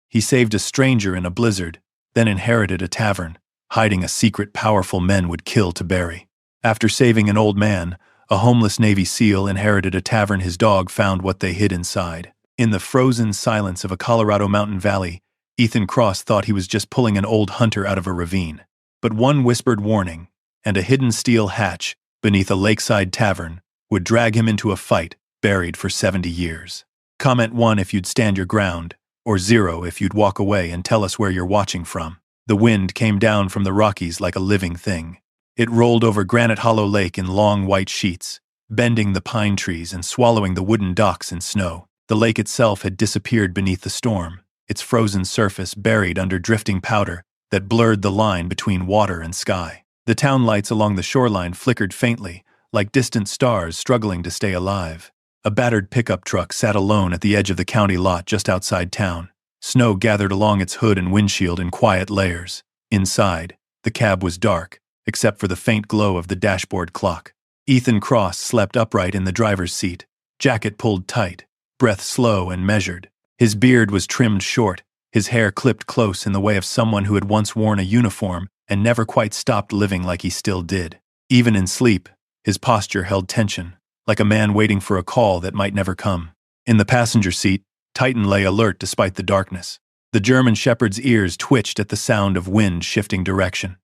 He saved a stranger in a blizzard, then inherited a tavern, hiding a secret powerful men would kill to bury. After saving an old man, a homeless Navy SEAL inherited a tavern. His dog found what they hid inside. In the frozen silence of a Colorado mountain valley, Ethan Cross thought he was just pulling an old hunter out of a ravine. But one whispered warning, and a hidden steel hatch beneath a lakeside tavern would drag him into a fight buried for 70 years. Comment 1 if you'd stand your ground, or 0 if you'd walk away and tell us where you're watching from. The wind came down from the Rockies like a living thing. It rolled over Granite Hollow Lake in long white sheets, bending the pine trees and swallowing the wooden docks in snow. The lake itself had disappeared beneath the storm, its frozen surface buried under drifting powder that blurred the line between water and sky. The town lights along the shoreline flickered faintly, like distant stars struggling to stay alive. A battered pickup truck sat alone at the edge of the county lot just outside town. Snow gathered along its hood and windshield in quiet layers. Inside, the cab was dark, except for the faint glow of the dashboard clock. Ethan Cross slept upright in the driver's seat, jacket pulled tight, breath slow and measured. His beard was trimmed short, his hair clipped close in the way of someone who had once worn a uniform and never quite stopped living like he still did. Even in sleep, his posture held tension, like a man waiting for a call that might never come. In the passenger seat, Titan lay alert despite the darkness. The German shepherd's ears twitched at the sound of wind shifting direction.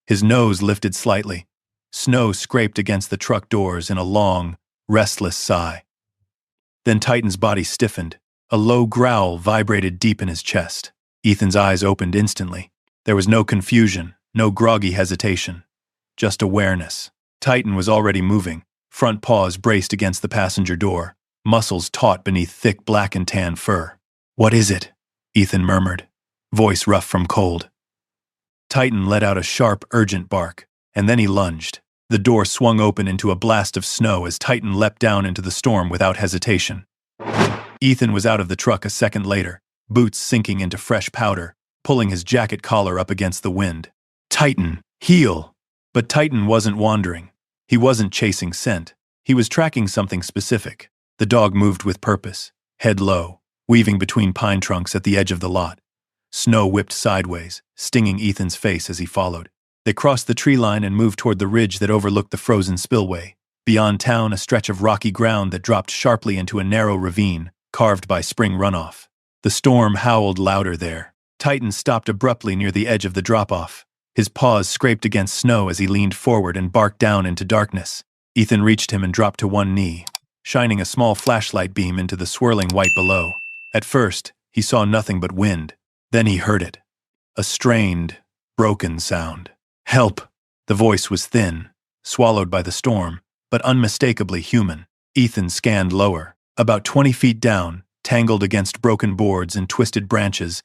His nose lifted slightly. Snow scraped against the truck doors in a long, restless sigh. Then Titan's body stiffened. A low growl vibrated deep in his chest. Ethan's eyes opened instantly. There was no confusion, no groggy hesitation, just awareness. Titan was already moving, front paws braced against the passenger door, muscles taut beneath thick black and tan fur. "What is it?" Ethan murmured, voice rough from cold. Titan let out a sharp, urgent bark, and then he lunged. The door swung open into a blast of snow as Titan leapt down into the storm without hesitation. Ethan was out of the truck a second later, boots sinking into fresh powder, pulling his jacket collar up against the wind. "Titan, heel!" But Titan wasn't wandering. He wasn't chasing scent. He was tracking something specific. The dog moved with purpose, head low, weaving between pine trunks at the edge of the lot. Snow whipped sideways, stinging Ethan's face as he followed. They crossed the tree line and moved toward the ridge that overlooked the frozen spillway. Beyond town, a stretch of rocky ground that dropped sharply into a narrow ravine, carved by spring runoff. The storm howled louder there. Titan stopped abruptly near the edge of the drop-off. His paws scraped against snow as he leaned forward and barked down into darkness. Ethan reached him and dropped to one knee, shining a small flashlight beam into the swirling white below. At first, he saw nothing but wind. Then he heard it. A strained, broken sound. "Help!" The voice was thin, swallowed by the storm, but unmistakably human. Ethan scanned lower. About 20 feet down, tangled against broken boards and twisted branches,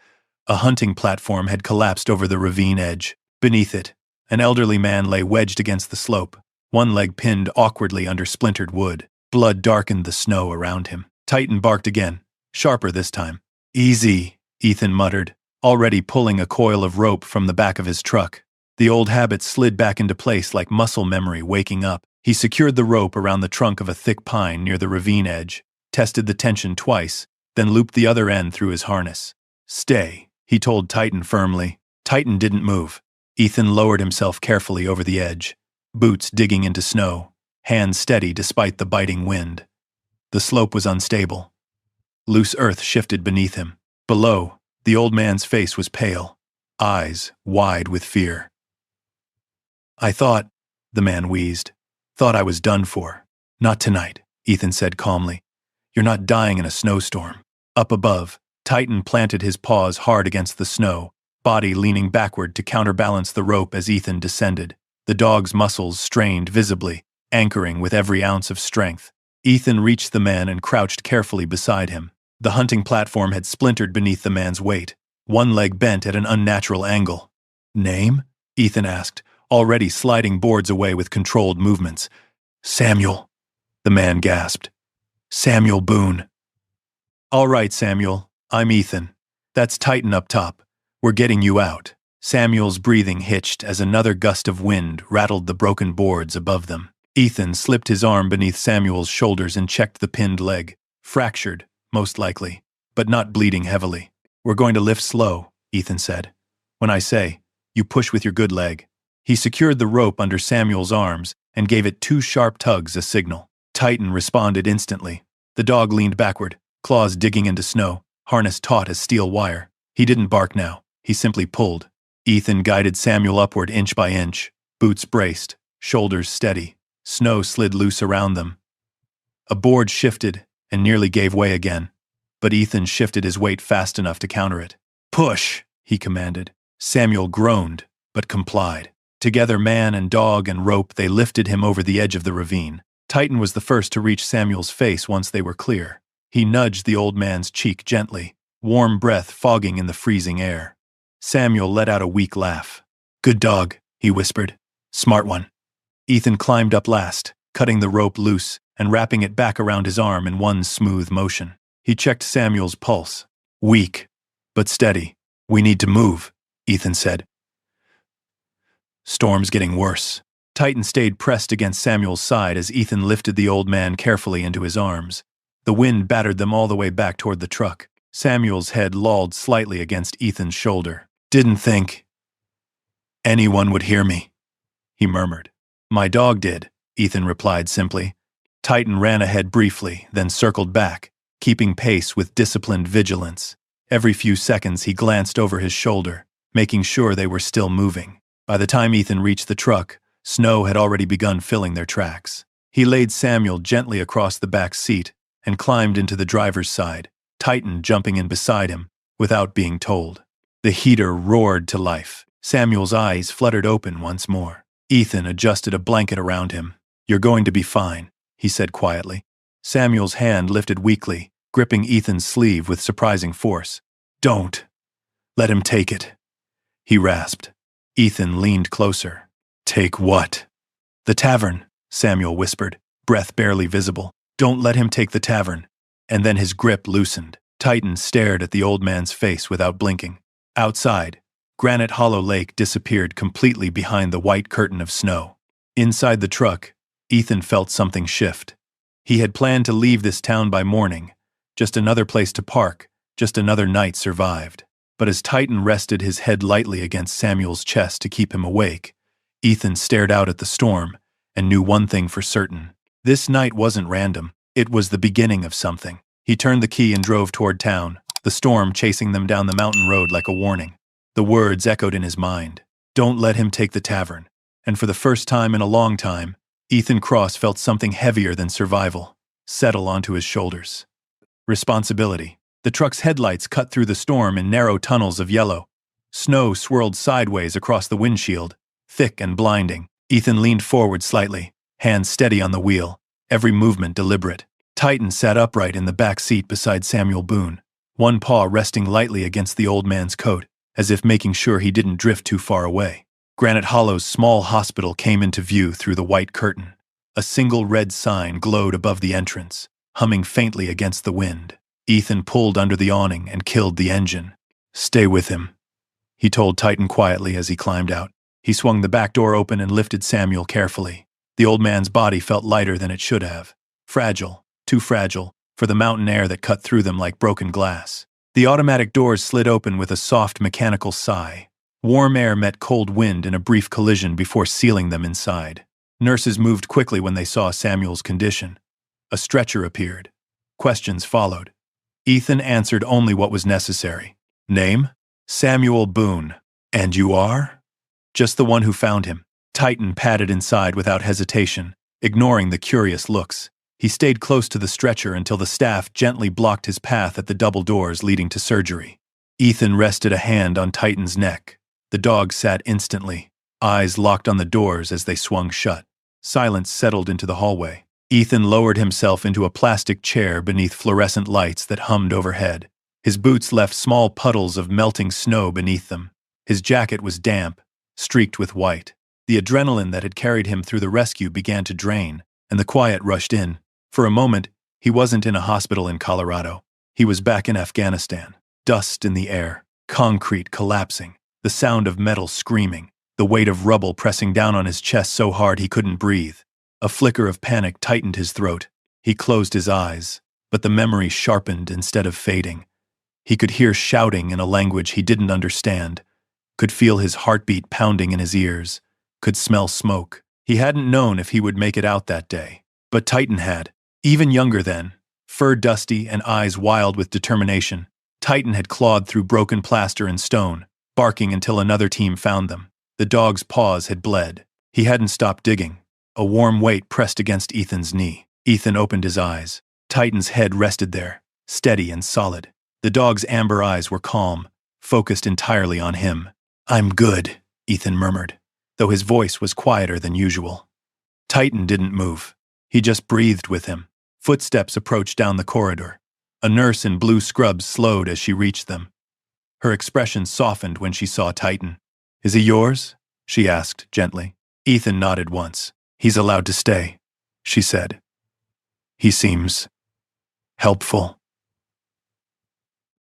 a hunting platform had collapsed over the ravine edge. Beneath it, an elderly man lay wedged against the slope, one leg pinned awkwardly under splintered wood. Blood darkened the snow around him. Titan barked again, sharper this time. "Easy," Ethan muttered, already pulling a coil of rope from the back of his truck. The old habit slid back into place like muscle memory waking up. He secured the rope around the trunk of a thick pine near the ravine edge, tested the tension twice, then looped the other end through his harness. "Stay," he told Titan firmly. Titan didn't move. Ethan lowered himself carefully over the edge, boots digging into snow, hands steady despite the biting wind. The slope was unstable. Loose earth shifted beneath him. Below, the old man's face was pale, eyes wide with fear. "I thought," the man wheezed, "thought I was done for." "Not tonight," Ethan said calmly. "You're not dying in a snowstorm." Up above, Titan planted his paws hard against the snow, body leaning backward to counterbalance the rope as Ethan descended. The dog's muscles strained visibly, anchoring with every ounce of strength. Ethan reached the man and crouched carefully beside him. The hunting platform had splintered beneath the man's weight, one leg bent at an unnatural angle. "Name?" Ethan asked, already sliding boards away with controlled movements. "Samuel," the man gasped. "Samuel Boone." "All right, Samuel, I'm Ethan. That's Titan up top. We're getting you out." Samuel's breathing hitched as another gust of wind rattled the broken boards above them. Ethan slipped his arm beneath Samuel's shoulders and checked the pinned leg. Fractured, most likely, but not bleeding heavily. We're going to lift slow, Ethan said. When I say, you push with your good leg. He secured the rope under Samuel's arms and gave it 2 sharp tugs as signal. Titan responded instantly. The dog leaned backward, claws digging into snow, harness taut as steel wire. He didn't bark now, he simply pulled. Ethan guided Samuel upward inch by inch, boots braced, shoulders steady. Snow slid loose around them. A board shifted and nearly gave way again, but Ethan shifted his weight fast enough to counter it. Push, he commanded. Samuel groaned, but complied. Together, man and dog and rope, they lifted him over the edge of the ravine. Titan was the first to reach Samuel's face once they were clear. He nudged the old man's cheek gently, warm breath fogging in the freezing air. Samuel let out a weak laugh. Good dog, he whispered. Smart one. Ethan climbed up last, cutting the rope loose and wrapping it back around his arm in one smooth motion. He checked Samuel's pulse. Weak, but steady. We need to move, Ethan said. Storm's getting worse. Titan stayed pressed against Samuel's side as Ethan lifted the old man carefully into his arms. The wind battered them all the way back toward the truck. Samuel's head lolled slightly against Ethan's shoulder. Didn't think anyone would hear me, he murmured. My dog did, Ethan replied simply. Titan ran ahead briefly, then circled back, keeping pace with disciplined vigilance. Every few seconds he glanced over his shoulder, making sure they were still moving. By the time Ethan reached the truck, snow had already begun filling their tracks. He laid Samuel gently across the back seat and climbed into the driver's side, Titan jumping in beside him, without being told. The heater roared to life. Samuel's eyes fluttered open once more. Ethan adjusted a blanket around him. You're going to be fine, he said quietly. Samuel's hand lifted weakly, gripping Ethan's sleeve with surprising force. Don't let him take it, he rasped. Ethan leaned closer. Take what? The tavern, Samuel whispered, breath barely visible. Don't let him take the tavern. And then his grip loosened. Titan stared at the old man's face without blinking. Outside, Granite Hollow Lake disappeared completely behind the white curtain of snow. Inside the truck, Ethan felt something shift. He had planned to leave this town by morning, just another place to park, just another night survived. But as Titan rested his head lightly against Samuel's chest to keep him awake, Ethan stared out at the storm and knew one thing for certain. This night wasn't random. It was the beginning of something. He turned the key and drove toward town, the storm chasing them down the mountain road like a warning. The words echoed in his mind. Don't let him take the tavern. And for the first time in a long time, Ethan Cross felt something heavier than survival settle onto his shoulders. Responsibility. The truck's headlights cut through the storm in narrow tunnels of yellow. Snow swirled sideways across the windshield, thick and blinding. Ethan leaned forward slightly, hands steady on the wheel, every movement deliberate. Titan sat upright in the back seat beside Samuel Boone, one paw resting lightly against the old man's coat, as if making sure he didn't drift too far away. Granite Hollow's small hospital came into view through the white curtain. A single red sign glowed above the entrance, humming faintly against the wind. Ethan pulled under the awning and killed the engine. Stay with him, he told Titan quietly as he climbed out. He swung the back door open and lifted Samuel carefully. The old man's body felt lighter than it should have. Fragile, too fragile, for the mountain air that cut through them like broken glass. The automatic doors slid open with a soft mechanical sigh. Warm air met cold wind in a brief collision before sealing them inside. Nurses moved quickly when they saw Samuel's condition. A stretcher appeared. Questions followed. Ethan answered only what was necessary. Name? Samuel Boone. And you are? Just the one who found him. Titan padded inside without hesitation, ignoring the curious looks. He stayed close to the stretcher until the staff gently blocked his path at the double doors leading to surgery. Ethan rested a hand on Titan's neck. The dog sat instantly, eyes locked on the doors as they swung shut. Silence settled into the hallway. Ethan lowered himself into a plastic chair beneath fluorescent lights that hummed overhead. His boots left small puddles of melting snow beneath them. His jacket was damp, streaked with white. The adrenaline that had carried him through the rescue began to drain, and the quiet rushed in. For a moment, he wasn't in a hospital in Colorado. He was back in Afghanistan. Dust in the air, concrete collapsing, the sound of metal screaming, the weight of rubble pressing down on his chest so hard he couldn't breathe. A flicker of panic tightened his throat. He closed his eyes, but the memory sharpened instead of fading. He could hear shouting in a language he didn't understand, could feel his heartbeat pounding in his ears, could smell smoke. He hadn't known if he would make it out that day. But Titan had. Even younger then, fur dusty and eyes wild with determination, Titan had clawed through broken plaster and stone, barking until another team found them. The dog's paws had bled. He hadn't stopped digging. A warm weight pressed against Ethan's knee. Ethan opened his eyes. Titan's head rested there, steady and solid. The dog's amber eyes were calm, focused entirely on him. "I'm good," Ethan murmured, though his voice was quieter than usual. Titan didn't move. He just breathed with him. Footsteps approached down the corridor. A nurse in blue scrubs slowed as she reached them. Her expression softened when she saw Titan. "Is he yours?" she asked gently. Ethan nodded once. "He's allowed to stay," she said. "He seems helpful."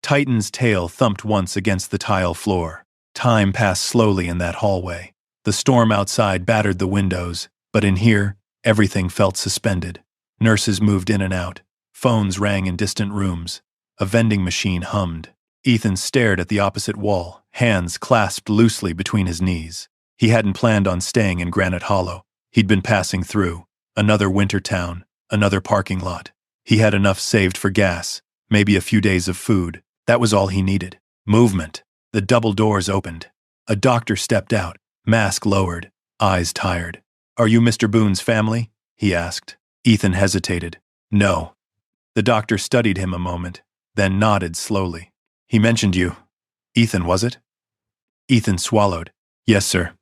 Titan's tail thumped once against the tile floor. Time passed slowly in that hallway. The storm outside battered the windows, but in here, everything felt suspended. Nurses moved in and out. Phones rang in distant rooms. A vending machine hummed. Ethan stared at the opposite wall, hands clasped loosely between his knees. He hadn't planned on staying in Granite Hollow. He'd been passing through. Another winter town, another parking lot. He had enough saved for gas, maybe a few days of food. That was all he needed. Movement. The double doors opened. A doctor stepped out, mask lowered, eyes tired. "Are you Mr. Boone's family?" he asked. Ethan hesitated. "No." The doctor studied him a moment, then nodded slowly. "He mentioned you. Ethan, was it?" Ethan swallowed. "Yes, sir."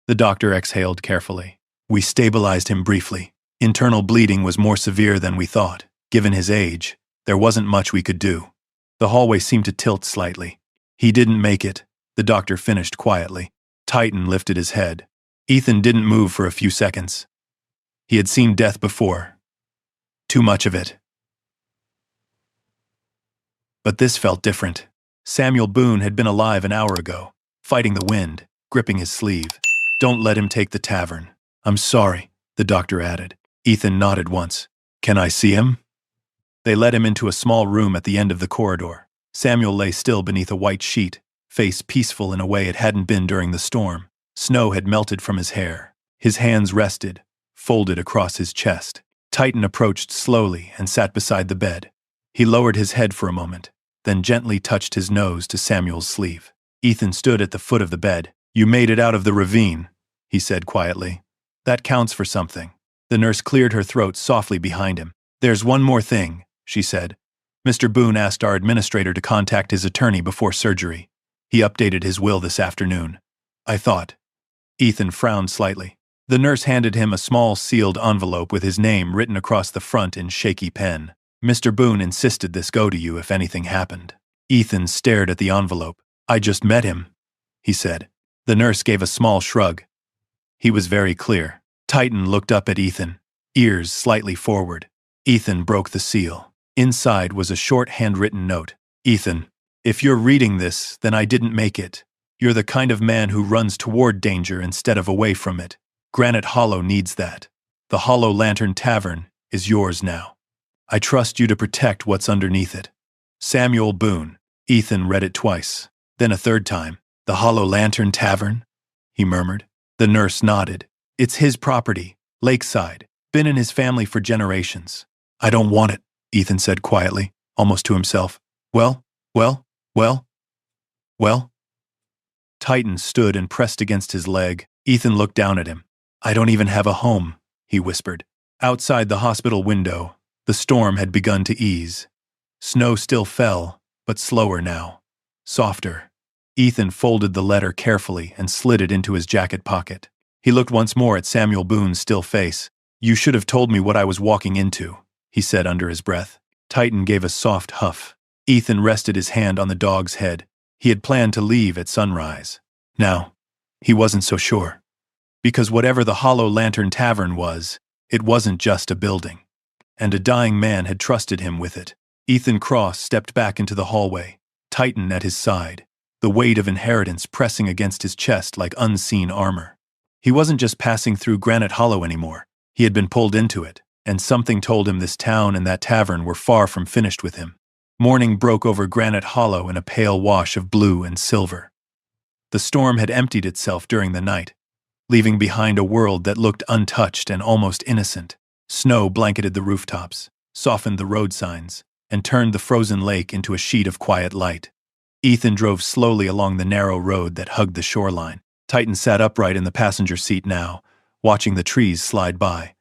The doctor exhaled carefully. "We stabilized him briefly. Internal bleeding was more severe than we thought. Given his age, there wasn't much we could do." The hallway seemed to tilt slightly. "He didn't make it," the doctor finished quietly. Titan lifted his head. Ethan didn't move for a few seconds. He had seen death before. Too much of it. But this felt different. Samuel Boone had been alive an hour ago, fighting the wind, gripping his sleeve. "Don't let him take the tavern." "I'm sorry," the doctor added. Ethan nodded once. "Can I see him?" They led him into a small room at the end of the corridor. Samuel lay still beneath a white sheet, face peaceful in a way it hadn't been during the storm. Snow had melted from his hair. His hands rested, folded across his chest. Titan approached slowly and sat beside the bed. He lowered his head for a moment, then gently touched his nose to Samuel's sleeve. Ethan stood at the foot of the bed. "You made it out of the ravine," he said quietly. "That counts for something." The nurse cleared her throat softly behind him. "There's one more thing," she said. "Mr. Boone asked our administrator to contact his attorney before surgery. He updated his will this afternoon. I thought." Ethan frowned slightly. The nurse handed him a small sealed envelope with his name written across the front in shaky pen. "Mr. Boone insisted this go to you if anything happened." Ethan stared at the envelope. "I just met him," he said. The nurse gave a small shrug. He was very clear. Titan looked up at Ethan, ears slightly forward. Ethan broke the seal. Inside was a short handwritten note. "Ethan, if you're reading this, then I didn't make it. You're the kind of man who runs toward danger instead of away from it. Granite Hollow needs that. The Hollow Lantern Tavern is yours now. I trust you to protect what's underneath it. Samuel Boone." Ethan read it twice, then a third time. "The Hollow Lantern Tavern?" he murmured. The nurse nodded. "It's his property, lakeside, been in his family for generations." "I don't want it," Ethan said quietly, almost to himself. Well? Titan stood and pressed against his leg. Ethan looked down at him. "I don't even have a home," he whispered. Outside the hospital window, the storm had begun to ease. Snow still fell, but slower now. Softer. Ethan folded the letter carefully and slid it into his jacket pocket. He looked once more at Samuel Boone's still face. "You should have told me what I was walking into," he said under his breath. Titan gave a soft huff. Ethan rested his hand on the dog's head. He had planned to leave at sunrise. Now, he wasn't so sure. Because whatever the Hollow Lantern Tavern was, it wasn't just a building. And a dying man had trusted him with it. Ethan Cross stepped back into the hallway, Titan at his side, the weight of inheritance pressing against his chest like unseen armor. He wasn't just passing through Granite Hollow anymore. He had been pulled into it, and something told him this town and that tavern were far from finished with him. Morning broke over Granite Hollow in a pale wash of blue and silver. The storm had emptied itself during the night, leaving behind a world that looked untouched and almost innocent. Snow blanketed the rooftops, softened the road signs, and turned the frozen lake into a sheet of quiet light. Ethan drove slowly along the narrow road that hugged the shoreline. Titan sat upright in the passenger seat now, watching the trees slide by.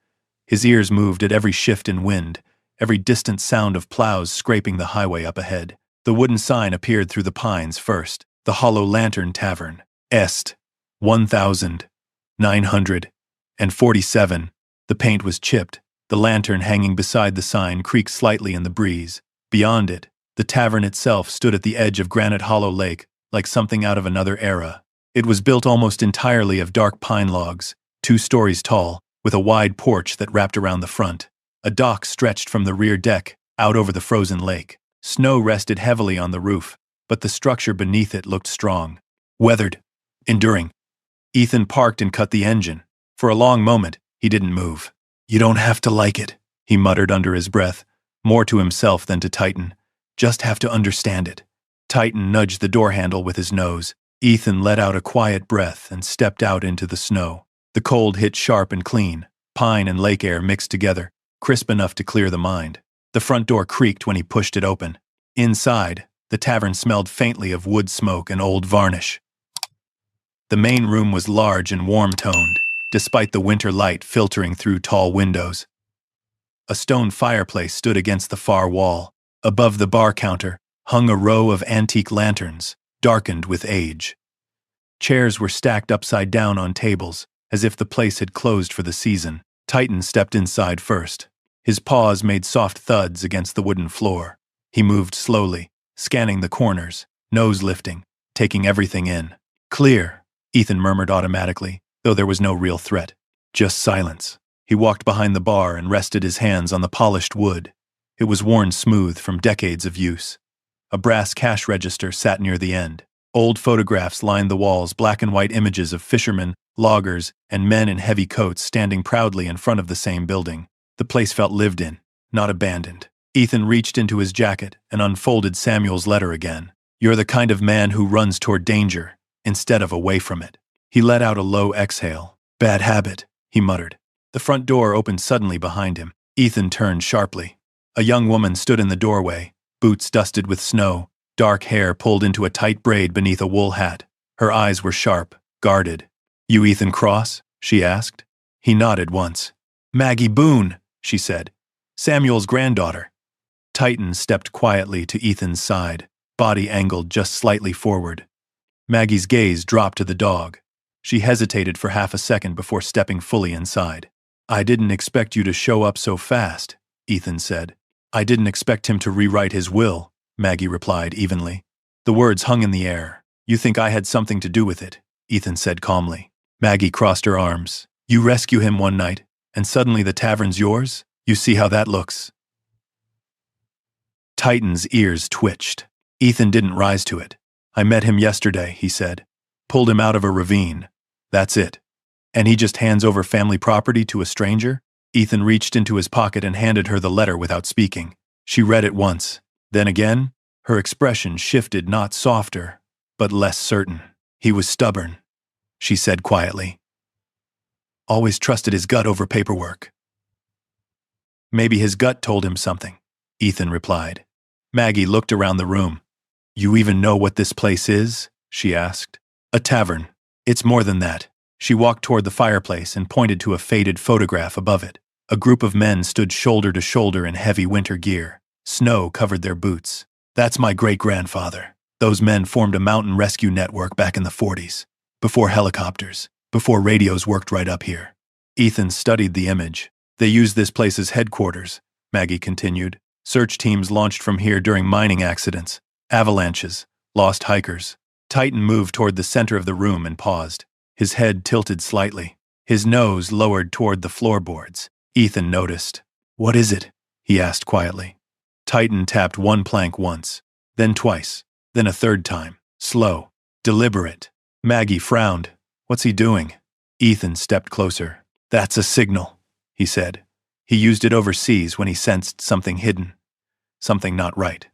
His ears moved at every shift in wind, every distant sound of plows scraping the highway up ahead. The wooden sign appeared through the pines first, the hollow lantern Tavern, Est. 1947. The paint was chipped, the lantern hanging beside the sign creaked slightly in the breeze. Beyond it, the tavern itself stood at the edge of Granite Hollow Lake, like something out of another era. It was built almost entirely of dark pine logs, 2 stories tall, with a wide porch that wrapped around the front. A dock stretched from the rear deck, out over the frozen lake. Snow rested heavily on the roof, but the structure beneath it looked strong. Weathered. Enduring. Ethan parked and cut the engine. For a long moment, he didn't move. "You don't have to like it," he muttered under his breath, more to himself than to Titan. "Just have to understand it." Titan nudged the door handle with his nose. Ethan let out a quiet breath and stepped out into the snow. The cold hit sharp and clean, pine and lake air mixed together, crisp enough to clear the mind. The front door creaked when he pushed it open. Inside, the tavern smelled faintly of wood smoke and old varnish. The main room was large and warm-toned, despite the winter light filtering through tall windows. A stone fireplace stood against the far wall. Above the bar counter hung a row of antique lanterns, darkened with age. Chairs were stacked upside down on tables, as if the place had closed for the season. Titan stepped inside first. His paws made soft thuds against the wooden floor. He moved slowly, scanning the corners, nose lifting, taking everything in. "Clear," Ethan murmured automatically, though there was no real threat. Just silence. He walked behind the bar and rested his hands on the polished wood. It was worn smooth from decades of use. A brass cash register sat near the end. Old photographs lined the walls, black and white images of fishermen, loggers, and men in heavy coats standing proudly in front of the same building. The place felt lived in, not abandoned. Ethan reached into his jacket and unfolded Samuel's letter again. "You're the kind of man who runs toward danger, instead of away from it." He let out a low exhale. "Bad habit," he muttered. The front door opened suddenly behind him. Ethan turned sharply. A young woman stood in the doorway, boots dusted with snow, dark hair pulled into a tight braid beneath a wool hat. Her eyes were sharp, guarded. "You Ethan Cross?" she asked. He nodded once. "Maggie Boone," she said. "Samuel's granddaughter." Titan stepped quietly to Ethan's side, body angled just slightly forward. Maggie's gaze dropped to the dog. She hesitated for half a second before stepping fully inside. "I didn't expect you to show up so fast," Ethan said. "I didn't expect him to rewrite his will," Maggie replied evenly. The words hung in the air. "You think I had something to do with it," Ethan said calmly. Maggie crossed her arms. "You rescue him one night, and suddenly the tavern's yours? You see how that looks?" Titan's ears twitched. Ethan didn't rise to it. "I met him yesterday," he said. "Pulled him out of a ravine. That's it. And he just hands over family property to a stranger?" Ethan reached into his pocket and handed her the letter without speaking. She read it once. Then again, her expression shifted, not softer, but less certain. "He was stubborn," she said quietly. "Always trusted his gut over paperwork." "Maybe his gut told him something," Ethan replied. Maggie looked around the room. "You even know what this place is?" she asked. "A tavern. It's more than that." She walked toward the fireplace and pointed to a faded photograph above it. A group of men stood shoulder to shoulder in heavy winter gear. Snow covered their boots. "That's my great-grandfather. Those men formed a mountain rescue network back in the 40s. Before helicopters, before radios worked right up here." Ethan studied the image. "They used this place as headquarters," Maggie continued. "Search teams launched from here during mining accidents, avalanches, lost hikers." Titan moved toward the center of the room and paused. His head tilted slightly. His nose lowered toward the floorboards. Ethan noticed. "What is it?" he asked quietly. Titan tapped one plank once, then twice, then a third time. Slow, deliberate. Maggie frowned. "What's he doing?" Ethan stepped closer. "That's a signal," he said. "He used it overseas when he sensed something hidden, something not right."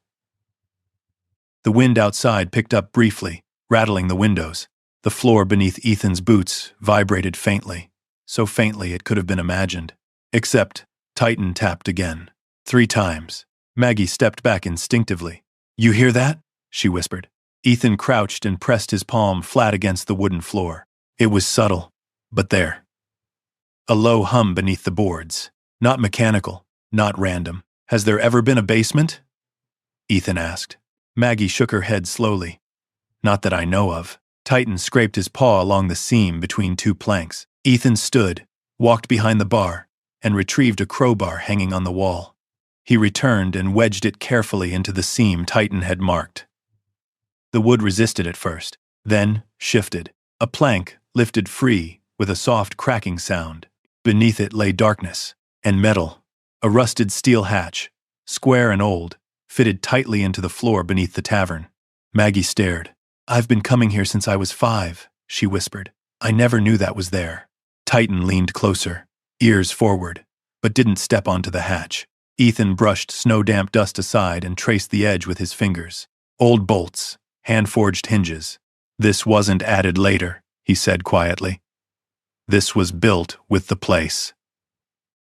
The wind outside picked up briefly, rattling the windows. The floor beneath Ethan's boots vibrated faintly, so faintly it could have been imagined. Except, Titan tapped again. 3 times. Maggie stepped back instinctively. "You hear that?" she whispered. Ethan crouched and pressed his palm flat against the wooden floor. It was subtle, but there. A low hum beneath the boards. Not mechanical, not random. "Has there ever been a basement?" Ethan asked. Maggie shook her head slowly. "Not that I know of." Titan scraped his paw along the seam between 2 planks. Ethan stood, walked behind the bar, and retrieved a crowbar hanging on the wall. He returned and wedged it carefully into the seam Titan had marked. The wood resisted at first, then shifted. A plank lifted free with a soft cracking sound. Beneath it lay darkness and metal. A rusted steel hatch, square and old, fitted tightly into the floor beneath the tavern. Maggie stared. "I've been coming here since I was 5, she whispered. "I never knew that was there." Titan leaned closer, ears forward, but didn't step onto the hatch. Ethan brushed snow-damp dust aside and traced the edge with his fingers. Old bolts, hand-forged hinges. "This wasn't added later," he said quietly. "This was built with the place."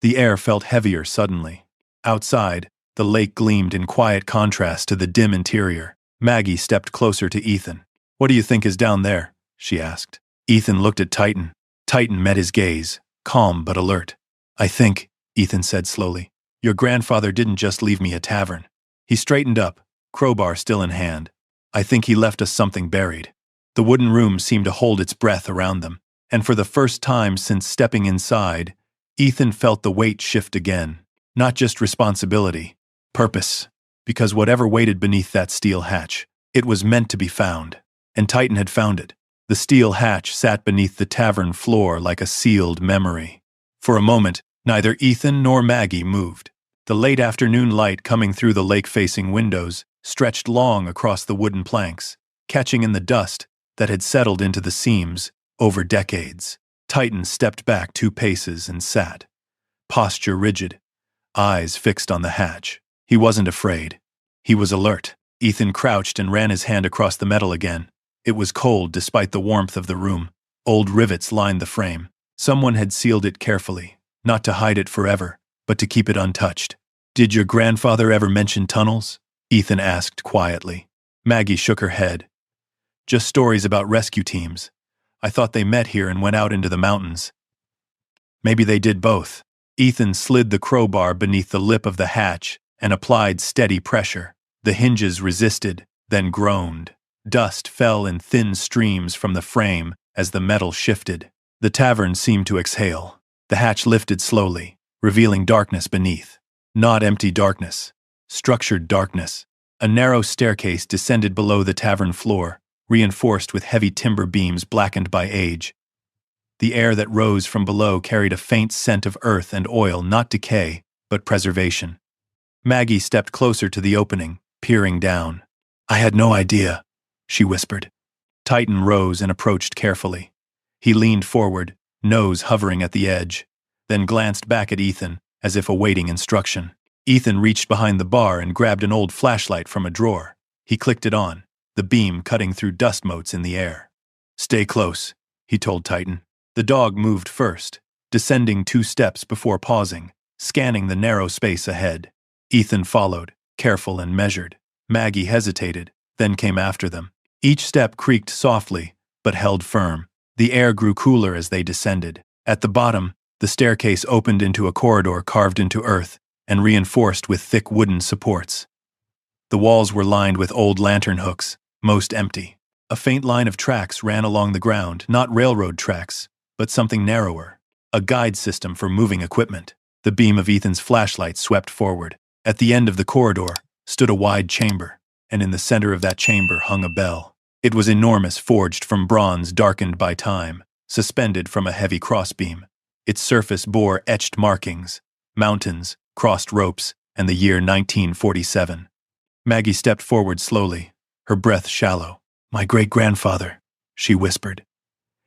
The air felt heavier suddenly. Outside, the lake gleamed in quiet contrast to the dim interior. Maggie stepped closer to Ethan. "What do you think is down there?" she asked. Ethan looked at Titan. Titan met his gaze, calm but alert. "I think," Ethan said slowly, "your grandfather didn't just leave me a tavern." He straightened up, crowbar still in hand. "I think he left us something buried." The wooden room seemed to hold its breath around them, and for the first time since stepping inside, Ethan felt the weight shift again. Not just responsibility, purpose. Because whatever waited beneath that steel hatch, it was meant to be found. And Titan had found it. The steel hatch sat beneath the tavern floor like a sealed memory. For a moment, neither Ethan nor Maggie moved. The late afternoon light coming through the lake-facing windows stretched long across the wooden planks, catching in the dust that had settled into the seams over decades. Titan stepped back 2 paces and sat, posture rigid, eyes fixed on the hatch. He wasn't afraid. He was alert. Ethan crouched and ran his hand across the metal again. It was cold despite the warmth of the room. Old rivets lined the frame. Someone had sealed it carefully, not to hide it forever, but to keep it untouched. "Did your grandfather ever mention tunnels?" Ethan asked quietly. Maggie shook her head. "Just stories about rescue teams. I thought they met here and went out into the mountains." "Maybe they did both." Ethan slid the crowbar beneath the lip of the hatch and applied steady pressure. The hinges resisted, then groaned. Dust fell in thin streams from the frame as the metal shifted. The tavern seemed to exhale. The hatch lifted slowly, revealing darkness beneath. Not empty darkness, structured darkness. A narrow staircase descended below the tavern floor, reinforced with heavy timber beams blackened by age. The air that rose from below carried a faint scent of earth and oil, not decay, but preservation. Maggie stepped closer to the opening, peering down. "I had no idea," she whispered. Titan rose and approached carefully. He leaned forward, nose hovering at the edge, then glanced back at Ethan, as if awaiting instruction. Ethan reached behind the bar and grabbed an old flashlight from a drawer. He clicked it on, the beam cutting through dust motes in the air. "Stay close," he told Titan. The dog moved first, descending 2 steps before pausing, scanning the narrow space ahead. Ethan followed, careful and measured. Maggie hesitated, then came after them. Each step creaked softly, but held firm. The air grew cooler as they descended. At the bottom, the staircase opened into a corridor carved into earth and reinforced with thick wooden supports. The walls were lined with old lantern hooks, most empty. A faint line of tracks ran along the ground, not railroad tracks, but something narrower. A guide system for moving equipment. The beam of Ethan's flashlight swept forward. At the end of the corridor stood a wide chamber, and in the center of that chamber hung a bell. It was enormous, forged from bronze darkened by time, suspended from a heavy crossbeam. Its surface bore etched markings, mountains, crossed ropes, and the year 1947. Maggie stepped forward slowly, her breath shallow. "My great-grandfather," she whispered.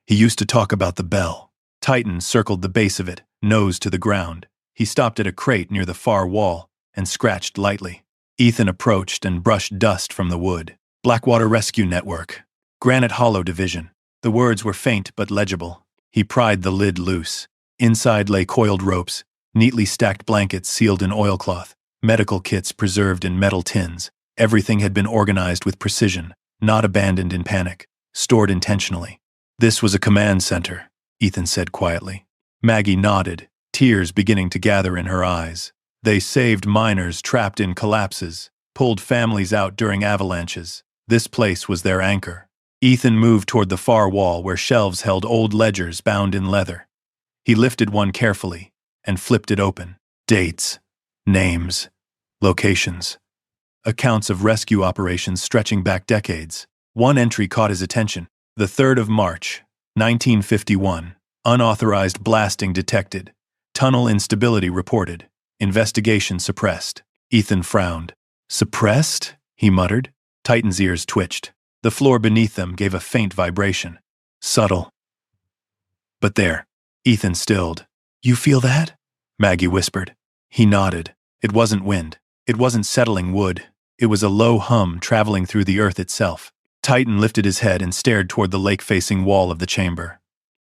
"He used to talk about the bell." Titan circled the base of it, nose to the ground. He stopped at a crate near the far wall and scratched lightly. Ethan approached and brushed dust from the wood. Blackwater Rescue Network. Granite Hollow Division. The words were faint but legible. He pried the lid loose. Inside lay coiled ropes, neatly stacked blankets sealed in oilcloth, medical kits preserved in metal tins. Everything had been organized with precision, not abandoned in panic, stored intentionally. This was a command center, Ethan said quietly. Maggie nodded, tears beginning to gather in her eyes. They saved miners trapped in collapses, pulled families out during avalanches. This place was their anchor. Ethan moved toward the far wall where shelves held old ledgers bound in leather. He lifted one carefully and flipped it open. Dates, names, locations. Accounts of rescue operations stretching back decades. One entry caught his attention. The 3rd of March, 1951. Unauthorized blasting detected. Tunnel instability reported. Investigation suppressed. Ethan frowned. Suppressed? He muttered. Titan's ears twitched. The floor beneath them gave a faint vibration. Subtle. But there. Ethan stilled. You feel that? Maggie whispered. He nodded. It wasn't wind. It wasn't settling wood. It was a low hum traveling through the earth itself. Titan lifted his head and stared toward the lake-facing wall of the chamber.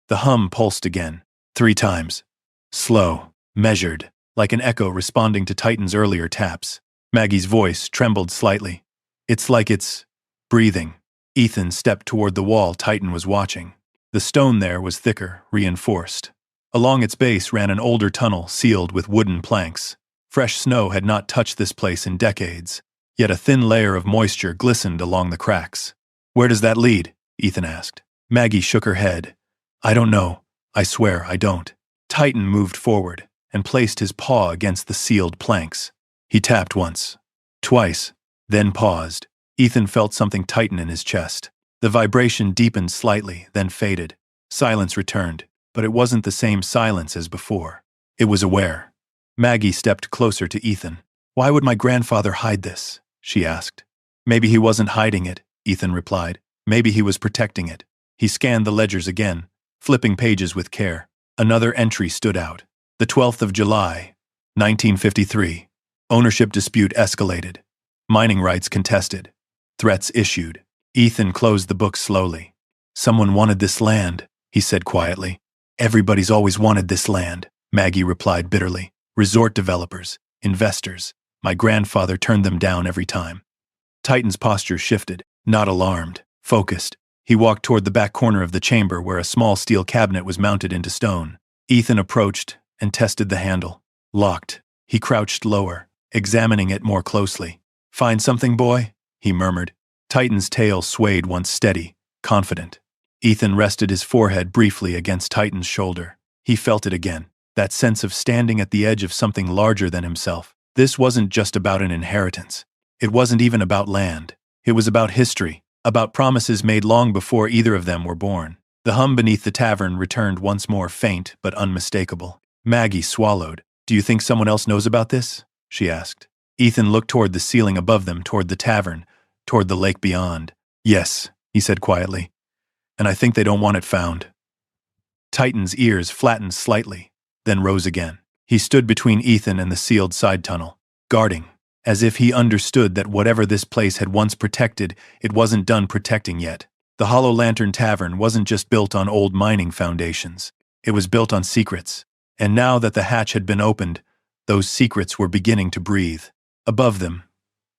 The hum pulsed again, 3 times. Slow, measured, like an echo responding to Titan's earlier taps. Maggie's voice trembled slightly. It's like it's breathing. Ethan stepped toward the wall Titan was watching. The stone there was thicker, reinforced. Along its base ran an older tunnel sealed with wooden planks. Fresh snow had not touched this place in decades, yet a thin layer of moisture glistened along the cracks. Where does that lead? Ethan asked. Maggie shook her head. I don't know. I swear I don't. Titan moved forward and placed his paw against the sealed planks. He tapped once, twice, then paused. Ethan felt something tighten in his chest. The vibration deepened slightly, then faded. Silence returned, but it wasn't the same silence as before. It was aware. Maggie stepped closer to Ethan. Why would my grandfather hide this? She asked. Maybe he wasn't hiding it, Ethan replied. Maybe he was protecting it. He scanned the ledgers again, flipping pages with care. Another entry stood out. The 12th of July, 1953. Ownership dispute escalated. Mining rights contested. Threats issued. Ethan closed the book slowly. Someone wanted this land, he said quietly. Everybody's always wanted this land, Maggie replied bitterly. Resort developers, investors. My grandfather turned them down every time. Titan's posture shifted, not alarmed, focused. He walked toward the back corner of the chamber where a small steel cabinet was mounted into stone. Ethan approached and tested the handle. Locked. He crouched lower, examining it more closely. Find something, boy? He murmured. Titan's tail swayed once steady, confident. Ethan rested his forehead briefly against Titan's shoulder. He felt it again, that sense of standing at the edge of something larger than himself. This wasn't just about an inheritance. It wasn't even about land. It was about history, about promises made long before either of them were born. The hum beneath the tavern returned once more, faint but unmistakable. Maggie swallowed. Do you think someone else knows about this? She asked. Ethan looked toward the ceiling above them, toward the tavern, toward the lake beyond. Yes, he said quietly. And I think they don't want it found. Titan's ears flattened slightly, then rose again. He stood between Ethan and the sealed side tunnel, guarding, as if he understood that whatever this place had once protected, it wasn't done protecting yet. The Hollow Lantern Tavern wasn't just built on old mining foundations. It was built on secrets. And now that the hatch had been opened, those secrets were beginning to breathe. Above them,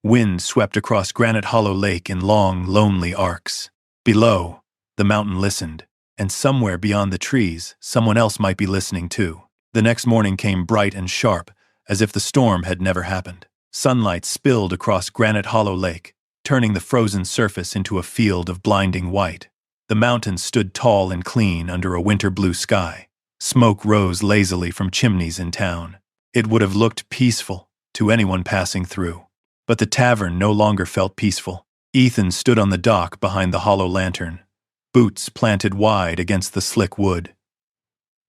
wind swept across Granite Hollow Lake in long, lonely arcs. Below, the mountain listened, and somewhere beyond the trees, someone else might be listening too. The next morning came bright and sharp, as if the storm had never happened. Sunlight spilled across Granite Hollow Lake, turning the frozen surface into a field of blinding white. The mountains stood tall and clean under a winter blue sky. Smoke rose lazily from chimneys in town. It would have looked peaceful to anyone passing through. But the tavern no longer felt peaceful. Ethan stood on the dock behind the hollow lantern, boots planted wide against the slick wood.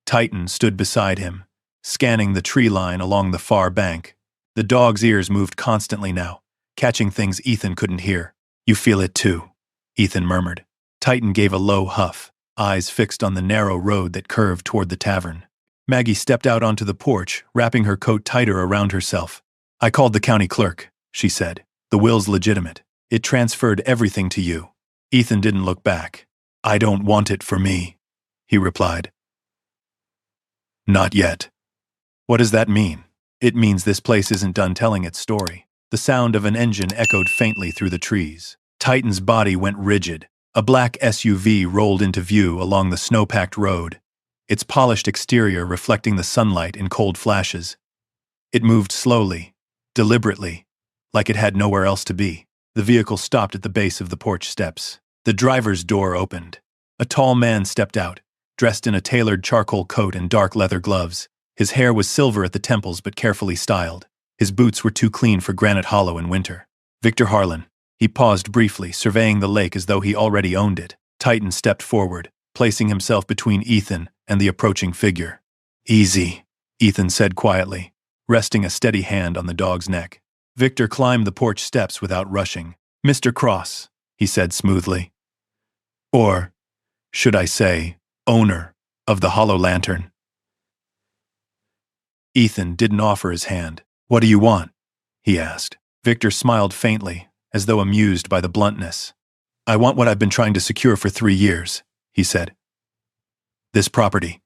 Titan stood beside him, scanning the tree line along the far bank. The dog's ears moved constantly now, catching things Ethan couldn't hear. You feel it too, Ethan murmured. Titan gave a low huff, eyes fixed on the narrow road that curved toward the tavern. Maggie stepped out onto the porch, wrapping her coat tighter around herself. I called the county clerk, she said. The will's legitimate. It transferred everything to you. Ethan didn't look back. I don't want it for me, he replied. Not yet. What does that mean? It means this place isn't done telling its story. The sound of an engine echoed faintly through the trees. Titan's body went rigid. A black SUV rolled into view along the snow-packed road, its polished exterior reflecting the sunlight in cold flashes. It moved slowly, deliberately, like it had nowhere else to be. The vehicle stopped at the base of the porch steps. The driver's door opened. A tall man stepped out, dressed in a tailored charcoal coat and dark leather gloves. His hair was silver at the temples but carefully styled. His boots were too clean for Granite Hollow in winter. Victor Harlan. He paused briefly, surveying the lake as though he already owned it. Titan stepped forward, placing himself between Ethan and the approaching figure. Easy, Ethan said quietly, resting a steady hand on the dog's neck. Victor climbed the porch steps without rushing. Mr. Cross, he said smoothly. Or, should I say, owner of the Hollow Lantern. Ethan didn't offer his hand. What do you want? He asked. Victor smiled faintly, as though amused by the bluntness. I want what I've been trying to secure for 3 years, he said. This property.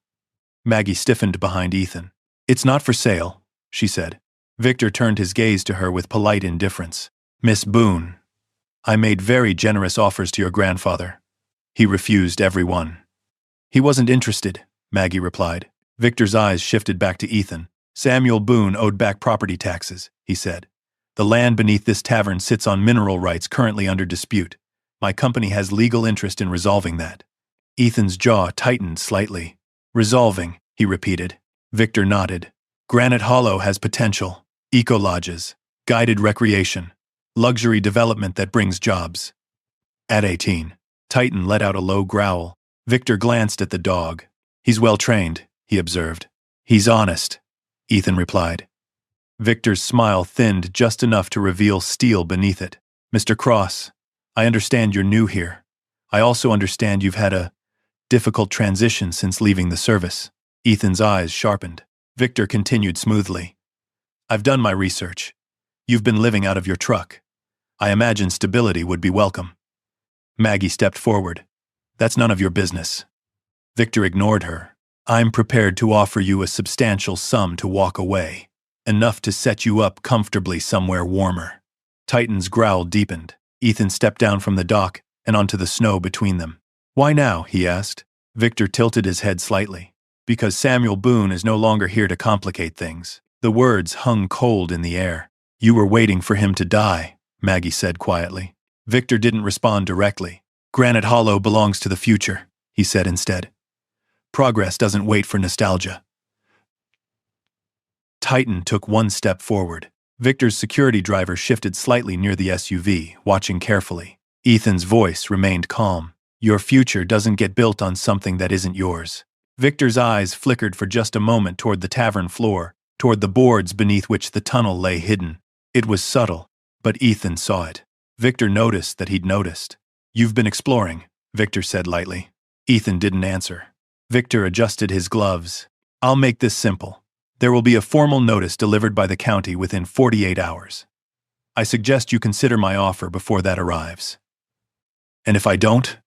Maggie stiffened behind Ethan. It's not for sale, she said. Victor turned his gaze to her with polite indifference. Miss Boone, I made very generous offers to your grandfather. He refused every one. He wasn't interested, Maggie replied. Victor's eyes shifted back to Ethan. Samuel Boone owed back property taxes, he said. The land beneath this tavern sits on mineral rights currently under dispute. My company has legal interest in resolving that. Ethan's jaw tightened slightly. Resolving, he repeated. Victor nodded. Granite Hollow has potential. Eco-lodges, guided recreation, luxury development that brings jobs. At 18, Titan let out a low growl. Victor glanced at the dog. He's well-trained, he observed. He's honest, Ethan replied. Victor's smile thinned just enough to reveal steel beneath it. Mr. Cross, I understand you're new here. I also understand you've had a difficult transition since leaving the service. Ethan's eyes sharpened. Victor continued smoothly. I've done my research. You've been living out of your truck. I imagine stability would be welcome. Maggie stepped forward. That's none of your business. Victor ignored her. I'm prepared to offer you a substantial sum to walk away. Enough to set you up comfortably somewhere warmer. Titan's growl deepened. Ethan stepped down from the dock and onto the snow between them. Why now? He asked. Victor tilted his head slightly. Because Samuel Boone is no longer here to complicate things. The words hung cold in the air. You were waiting for him to die, Maggie said quietly. Victor didn't respond directly. Granite Hollow belongs to the future, he said instead. Progress doesn't wait for nostalgia. Titan took one step forward. Victor's security driver shifted slightly near the SUV, watching carefully. Ethan's voice remained calm. Your future doesn't get built on something that isn't yours. Victor's eyes flickered for just a moment toward the tavern floor, toward the boards beneath which the tunnel lay hidden. It was subtle, but Ethan saw it. Victor noticed that he'd noticed. You've been exploring, Victor said lightly. Ethan didn't answer. Victor adjusted his gloves. I'll make this simple. There will be a formal notice delivered by the county within 48 hours. I suggest you consider my offer before that arrives. And if I don't?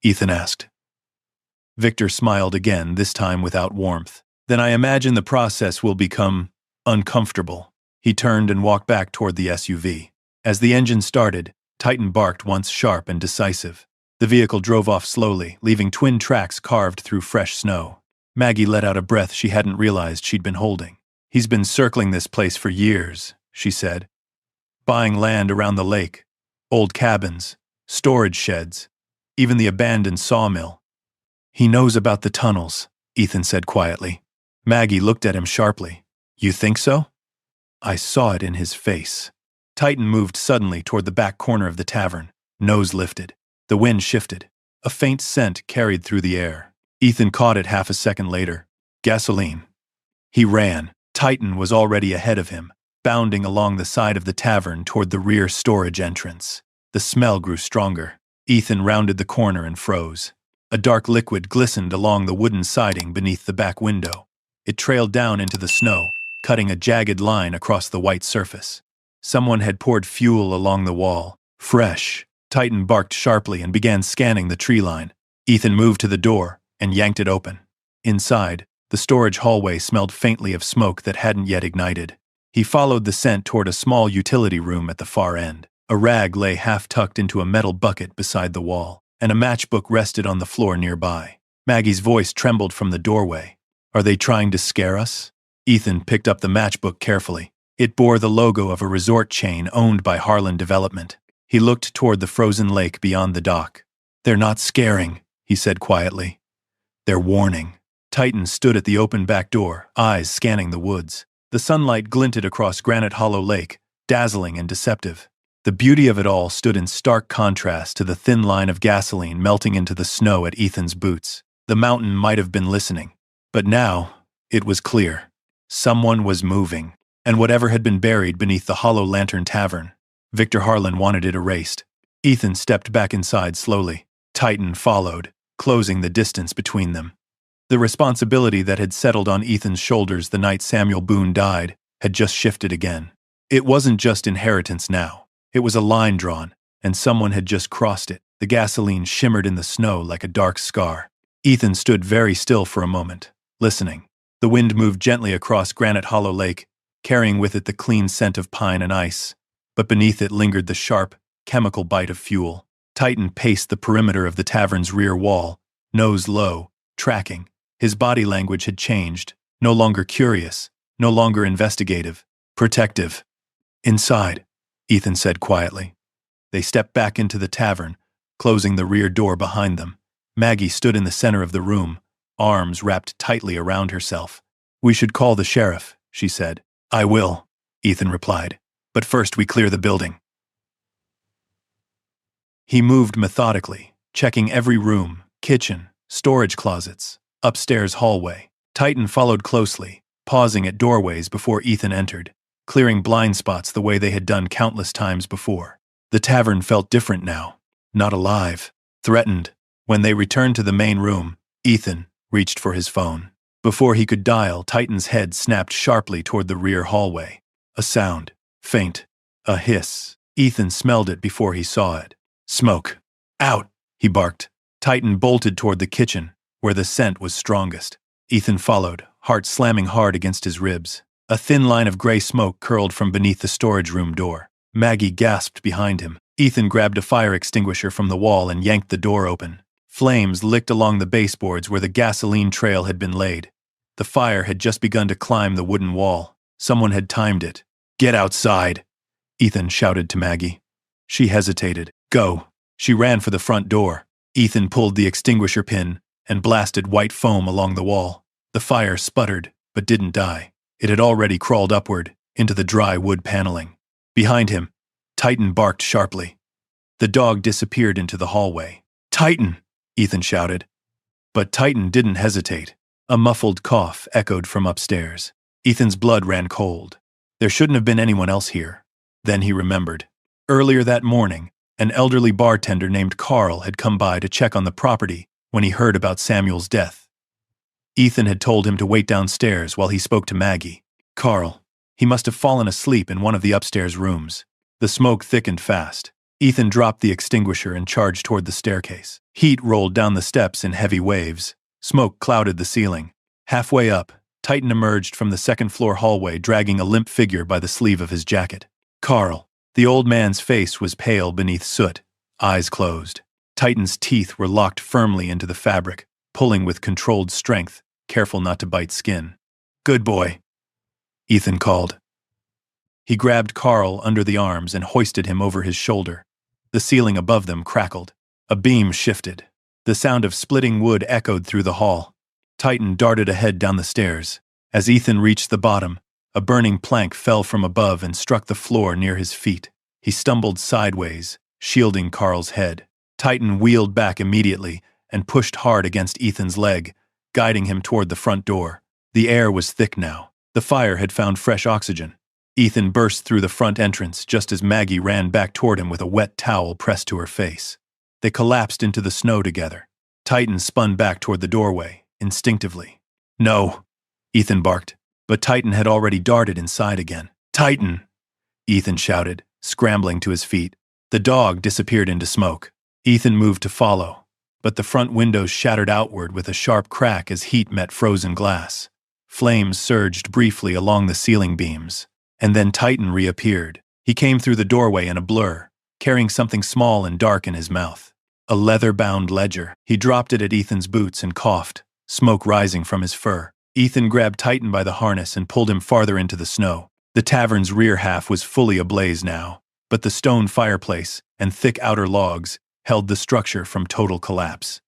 Ethan asked. Victor smiled again, this time without warmth. Then I imagine the process will become uncomfortable. He turned and walked back toward the SUV. As the engine started, Titan barked once sharp and decisive. The vehicle drove off slowly, leaving twin tracks carved through fresh snow. Maggie let out a breath she hadn't realized she'd been holding. He's been circling this place for years, she said. Buying land around the lake, old cabins, storage sheds, even the abandoned sawmill. He knows about the tunnels, Ethan said quietly. Maggie looked at him sharply. You think so? I saw it in his face. Titan moved suddenly toward the back corner of the tavern, nose lifted. The wind shifted. A faint scent carried through the air. Ethan caught it half a second later. Gasoline. He ran. Titan was already ahead of him, bounding along the side of the tavern toward the rear storage entrance. The smell grew stronger. Ethan rounded the corner and froze. A dark liquid glistened along the wooden siding beneath the back window. It trailed down into the snow, cutting a jagged line across the white surface. Someone had poured fuel along the wall, Fresh. Titan barked sharply and began scanning the tree line. Ethan moved to the door and yanked it open. Inside, the storage hallway smelled faintly of smoke that hadn't yet ignited. He followed the scent toward a small utility room at the far end. A rag lay half-tucked into a metal bucket beside the wall, and a matchbook rested on the floor nearby. Maggie's voice trembled from the doorway. "Are they trying to scare us?" Ethan picked up the matchbook carefully. It bore the logo of a resort chain owned by Harlan Development. He looked toward the frozen lake beyond the dock. "They're not scaring," he said quietly. "They're warning." Titan stood at the open back door, eyes scanning the woods. The sunlight glinted across Granite Hollow Lake, dazzling and deceptive. The beauty of it all stood in stark contrast to the thin line of gasoline melting into the snow at Ethan's boots. The mountain might have been listening, but now it was clear. Someone was moving, and whatever had been buried beneath the Hollow Lantern Tavern, Victor Harlan wanted it erased. Ethan stepped back inside slowly. Titan followed, closing the distance between them. The responsibility that had settled on Ethan's shoulders the night Samuel Boone died had just shifted again. It wasn't just inheritance now. It was a line drawn, and someone had just crossed it. The gasoline shimmered in the snow like a dark scar. Ethan stood very still for a moment, listening. The wind moved gently across Granite Hollow Lake, carrying with it the clean scent of pine and ice, but beneath it lingered the sharp, chemical bite of fuel. Titan paced the perimeter of the tavern's rear wall, nose low, tracking. His body language had changed, no longer curious, no longer investigative, protective. "Inside," Ethan said quietly. They stepped back into the tavern, closing the rear door behind them. Maggie stood in the center of the room, arms wrapped tightly around herself. "We should call the sheriff," she said. "I will," Ethan replied. "But first we clear the building." He moved methodically, checking every room, kitchen, storage closets, upstairs hallway. Titan followed closely, pausing at doorways before Ethan entered, clearing blind spots the way they had done countless times before. The tavern felt different now, not alive, threatened. When they returned to the main room, Ethan reached for his phone. Before he could dial, Titan's head snapped sharply toward the rear hallway. A sound, faint, a hiss. Ethan smelled it before he saw it. "Smoke. Out," he barked. Titan bolted toward the kitchen, where the scent was strongest. Ethan followed, heart slamming hard against his ribs. A thin line of gray smoke curled from beneath the storage room door. Maggie gasped behind him. Ethan grabbed a fire extinguisher from the wall and yanked the door open. Flames licked along the baseboards where the gasoline trail had been laid. The fire had just begun to climb the wooden wall. Someone had timed it. "Get outside," Ethan shouted to Maggie. She hesitated. "Go." She ran for the front door. Ethan pulled the extinguisher pin and blasted white foam along the wall. The fire sputtered, but didn't die. It had already crawled upward, into the dry wood paneling. Behind him, Titan barked sharply. The dog disappeared into the hallway. "Titan!" Ethan shouted. But Titan didn't hesitate. A muffled cough echoed from upstairs. Ethan's blood ran cold. There shouldn't have been anyone else here. Then he remembered. Earlier that morning, an elderly bartender named Carl had come by to check on the property when he heard about Samuel's death. Ethan had told him to wait downstairs while he spoke to Maggie. Carl. He must have fallen asleep in one of the upstairs rooms. The smoke thickened fast. Ethan dropped the extinguisher and charged toward the staircase. Heat rolled down the steps in heavy waves. Smoke clouded the ceiling. Halfway up, Titan emerged from the second-floor hallway dragging a limp figure by the sleeve of his jacket. Carl. The old man's face was pale beneath soot, eyes closed. Titan's teeth were locked firmly into the fabric, pulling with controlled strength, careful not to bite skin. "Good boy," Ethan called. He grabbed Carl under the arms and hoisted him over his shoulder. The ceiling above them crackled. A beam shifted. The sound of splitting wood echoed through the hall. Titan darted ahead down the stairs. As Ethan reached the bottom, a burning plank fell from above and struck the floor near his feet. He stumbled sideways, shielding Carl's head. Titan wheeled back immediately and pushed hard against Ethan's leg, guiding him toward the front door. The air was thick now. The fire had found fresh oxygen. Ethan burst through the front entrance just as Maggie ran back toward him with a wet towel pressed to her face. They collapsed into the snow together. Titan spun back toward the doorway, instinctively. "No," Ethan barked, but Titan had already darted inside again. "Titan!" Ethan shouted, scrambling to his feet. The dog disappeared into smoke. Ethan moved to follow, but the front windows shattered outward with a sharp crack as heat met frozen glass. Flames surged briefly along the ceiling beams, and then Titan reappeared. He came through the doorway in a blur, carrying something small and dark in his mouth. A leather-bound ledger. He dropped it at Ethan's boots and coughed, smoke rising from his fur. Ethan grabbed Titan by the harness and pulled him farther into the snow. The tavern's rear half was fully ablaze now, but the stone fireplace and thick outer logs held the structure from total collapse.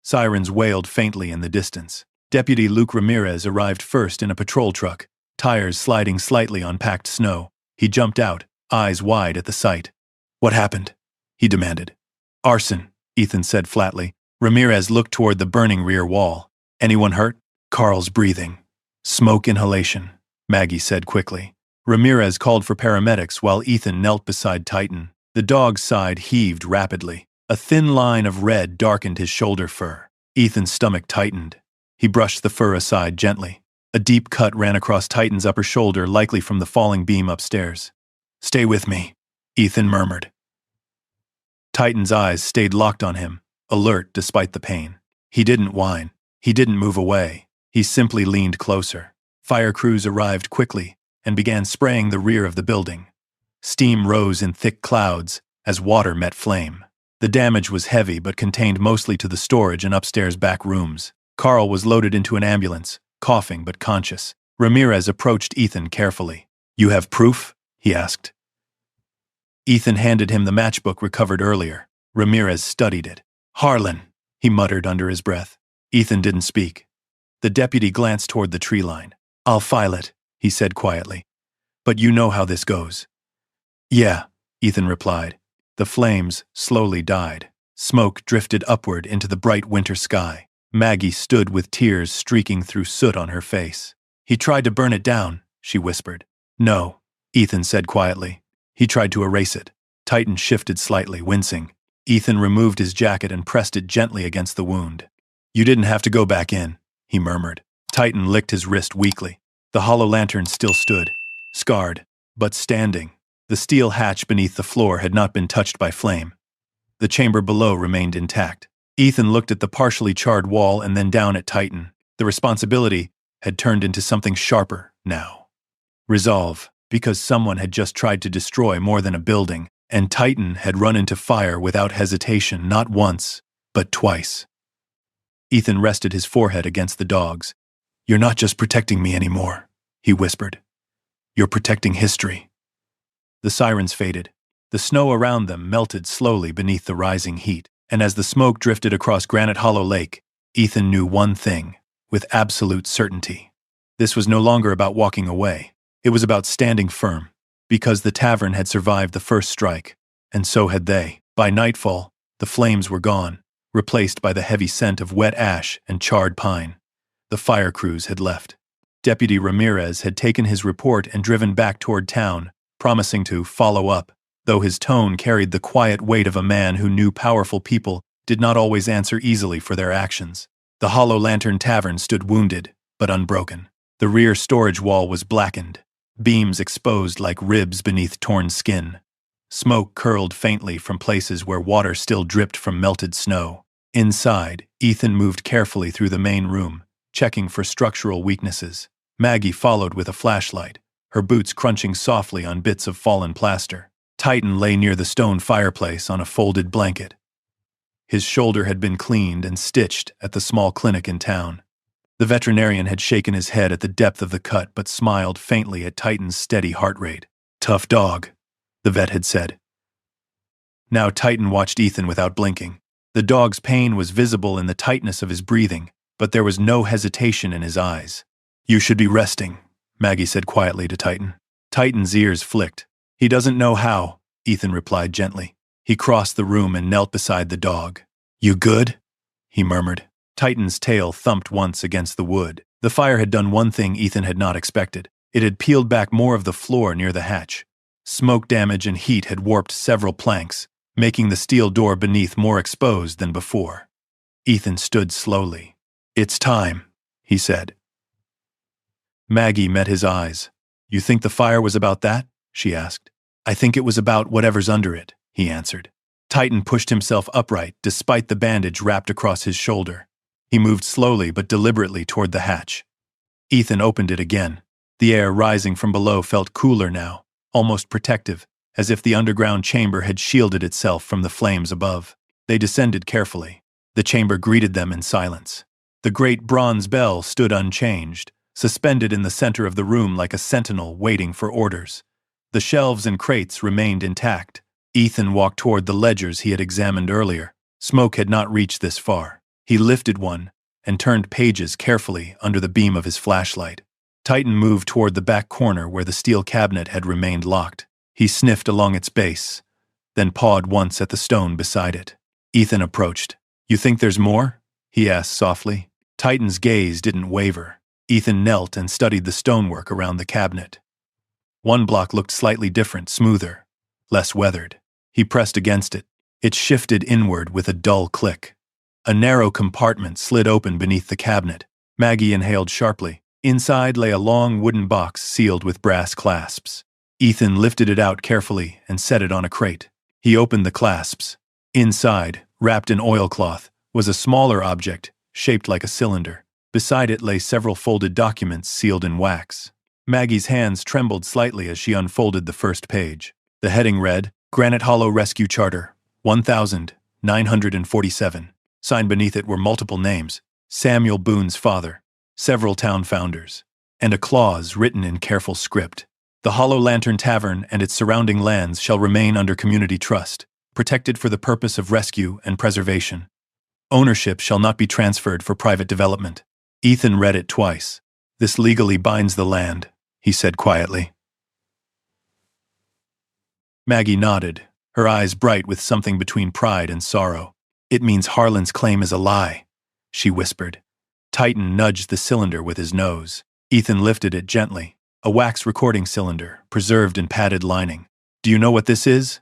Sirens wailed faintly in the distance. Deputy Luke Ramirez arrived first in a patrol truck, tires sliding slightly on packed snow. He jumped out, eyes wide at the sight. "What happened?" he demanded. "Arson," Ethan said flatly. Ramirez looked toward the burning rear wall. "Anyone hurt?" "Carl's breathing. Smoke inhalation," Maggie said quickly. Ramirez called for paramedics while Ethan knelt beside Titan. The dog's side heaved rapidly. A thin line of red darkened his shoulder fur. Ethan's stomach tightened. He brushed the fur aside gently. A deep cut ran across Titan's upper shoulder, likely from the falling beam upstairs. "Stay with me," Ethan murmured. Titan's eyes stayed locked on him, alert despite the pain. He didn't whine. He didn't move away. He simply leaned closer. Fire crews arrived quickly and began spraying the rear of the building. Steam rose in thick clouds as water met flame. The damage was heavy but contained mostly to the storage and upstairs back rooms. Carl was loaded into an ambulance, coughing but conscious. Ramirez approached Ethan carefully. "You have proof?" he asked. Ethan handed him the matchbook recovered earlier. Ramirez studied it. "Harlan," he muttered under his breath. Ethan didn't speak. The deputy glanced toward the tree line. "I'll file it," he said quietly. "But you know how this goes." "Yeah," Ethan replied. The flames slowly died. Smoke drifted upward into the bright winter sky. Maggie stood with tears streaking through soot on her face. "He tried to burn it down," she whispered. "No," Ethan said quietly. "He tried to erase it." Titan shifted slightly, wincing. Ethan removed his jacket and pressed it gently against the wound. "You didn't have to go back in," he murmured. Titan licked his wrist weakly. The hollow lantern still stood, scarred, but standing. The steel hatch beneath the floor had not been touched by flame. The chamber below remained intact. Ethan looked at the partially charred wall and then down at Titan. The responsibility had turned into something sharper now. Resolve, because someone had just tried to destroy more than a building, and Titan had run into fire without hesitation not once, but twice. Ethan rested his forehead against the dog's. "You're not just protecting me anymore," he whispered. "You're protecting history." The sirens faded. The snow around them melted slowly beneath the rising heat, and as the smoke drifted across Granite Hollow Lake, Ethan knew one thing, with absolute certainty. This was no longer about walking away. It was about standing firm, because the tavern had survived the first strike, and so had they. By nightfall, the flames were gone, replaced by the heavy scent of wet ash and charred pine. The fire crews had left. Deputy Ramirez had taken his report and driven back toward town, promising to follow up, though his tone carried the quiet weight of a man who knew powerful people did not always answer easily for their actions. The Hollow Lantern Tavern stood wounded, but unbroken. The rear storage wall was blackened, beams exposed like ribs beneath torn skin. Smoke curled faintly from places where water still dripped from melted snow. Inside, Ethan moved carefully through the main room, checking for structural weaknesses. Maggie followed with a flashlight, her boots crunching softly on bits of fallen plaster. Titan lay near the stone fireplace on a folded blanket. His shoulder had been cleaned and stitched at the small clinic in town. The veterinarian had shaken his head at the depth of the cut but smiled faintly at Titan's steady heart rate. "Tough dog," the vet had said. Now Titan watched Ethan without blinking. The dog's pain was visible in the tightness of his breathing, but there was no hesitation in his eyes. "You should be resting," Maggie said quietly to Titan. Titan's ears flicked. "He doesn't know how," Ethan replied gently. He crossed the room and knelt beside the dog. "You good?" he murmured. Titan's tail thumped once against the wood. The fire had done one thing Ethan had not expected. It had peeled back more of the floor near the hatch. Smoke damage and heat had warped several planks, making the steel door beneath more exposed than before. Ethan stood slowly. "It's time," he said. Maggie met his eyes. "You think the fire was about that?" she asked. "I think it was about whatever's under it," he answered. Titan pushed himself upright despite the bandage wrapped across his shoulder. He moved slowly but deliberately toward the hatch. Ethan opened it again. The air rising from below felt cooler now, almost protective, as if the underground chamber had shielded itself from the flames above. They descended carefully. The chamber greeted them in silence. The great bronze bell stood unchanged, suspended in the center of the room like a sentinel waiting for orders. The shelves and crates remained intact. Ethan walked toward the ledgers he had examined earlier. Smoke had not reached this far. He lifted one and turned pages carefully under the beam of his flashlight. Titan moved toward the back corner where the steel cabinet had remained locked. He sniffed along its base, then pawed once at the stone beside it. Ethan approached. "You think there's more?" he asked softly. Titan's gaze didn't waver. Ethan knelt and studied the stonework around the cabinet. One block looked slightly different, smoother, less weathered. He pressed against it. It shifted inward with a dull click. A narrow compartment slid open beneath the cabinet. Maggie inhaled sharply. Inside lay a long wooden box sealed with brass clasps. Ethan lifted it out carefully and set it on a crate. He opened the clasps. Inside, wrapped in oilcloth, was a smaller object, shaped like a cylinder. Beside it lay several folded documents sealed in wax. Maggie's hands trembled slightly as she unfolded the first page. The heading read, Granite Hollow Rescue Charter, 1947. Signed beneath it were multiple names, Samuel Boone's father, several town founders, and a clause written in careful script. The Hollow Lantern Tavern and its surrounding lands shall remain under community trust, protected for the purpose of rescue and preservation. Ownership shall not be transferred for private development. Ethan read it twice. This legally binds the land, he said quietly. Maggie nodded, her eyes bright with something between pride and sorrow. It means Harlan's claim is a lie, she whispered. Titan nudged the cylinder with his nose. Ethan lifted it gently. A wax recording cylinder, preserved in padded lining. Do you know what this is?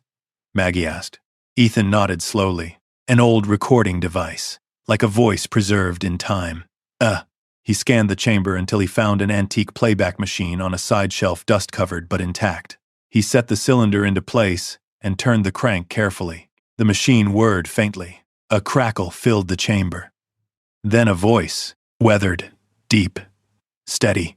Maggie asked. Ethan nodded slowly. An old recording device, like a voice preserved in time. He scanned the chamber until he found an antique playback machine on a side shelf, dust-covered but intact. He set the cylinder into place and turned the crank carefully. The machine whirred faintly. A crackle filled the chamber. Then a voice, weathered, deep, steady.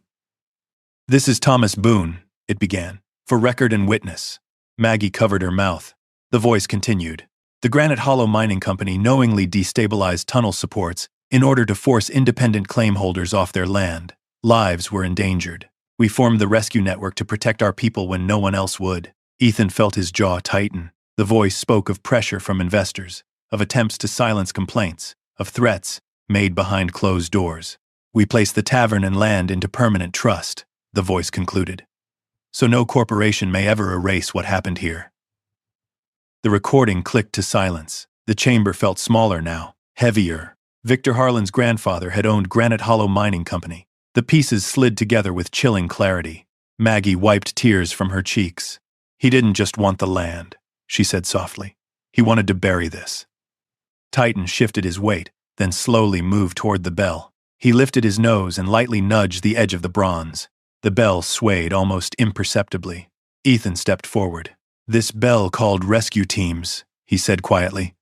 This is Thomas Boone, it began, for record and witness. Maggie covered her mouth. The voice continued. The Granite Hollow Mining Company knowingly destabilized tunnel supports in order to force independent claim holders off their land. Lives were endangered. We formed the rescue network to protect our people when no one else would. Ethan felt his jaw tighten. The voice spoke of pressure from investors, of attempts to silence complaints, of threats made behind closed doors. We placed the tavern and land into permanent trust, the voice concluded. So no corporation may ever erase what happened here. The recording clicked to silence. The chamber felt smaller now, heavier. Victor Harlan's grandfather had owned Granite Hollow Mining Company. The pieces slid together with chilling clarity. Maggie wiped tears from her cheeks. He didn't just want the land, she said softly. He wanted to bury this. Titan shifted his weight, then slowly moved toward the bell. He lifted his nose and lightly nudged the edge of the bronze. The bell swayed almost imperceptibly. Ethan stepped forward. This bell called rescue teams, he said quietly.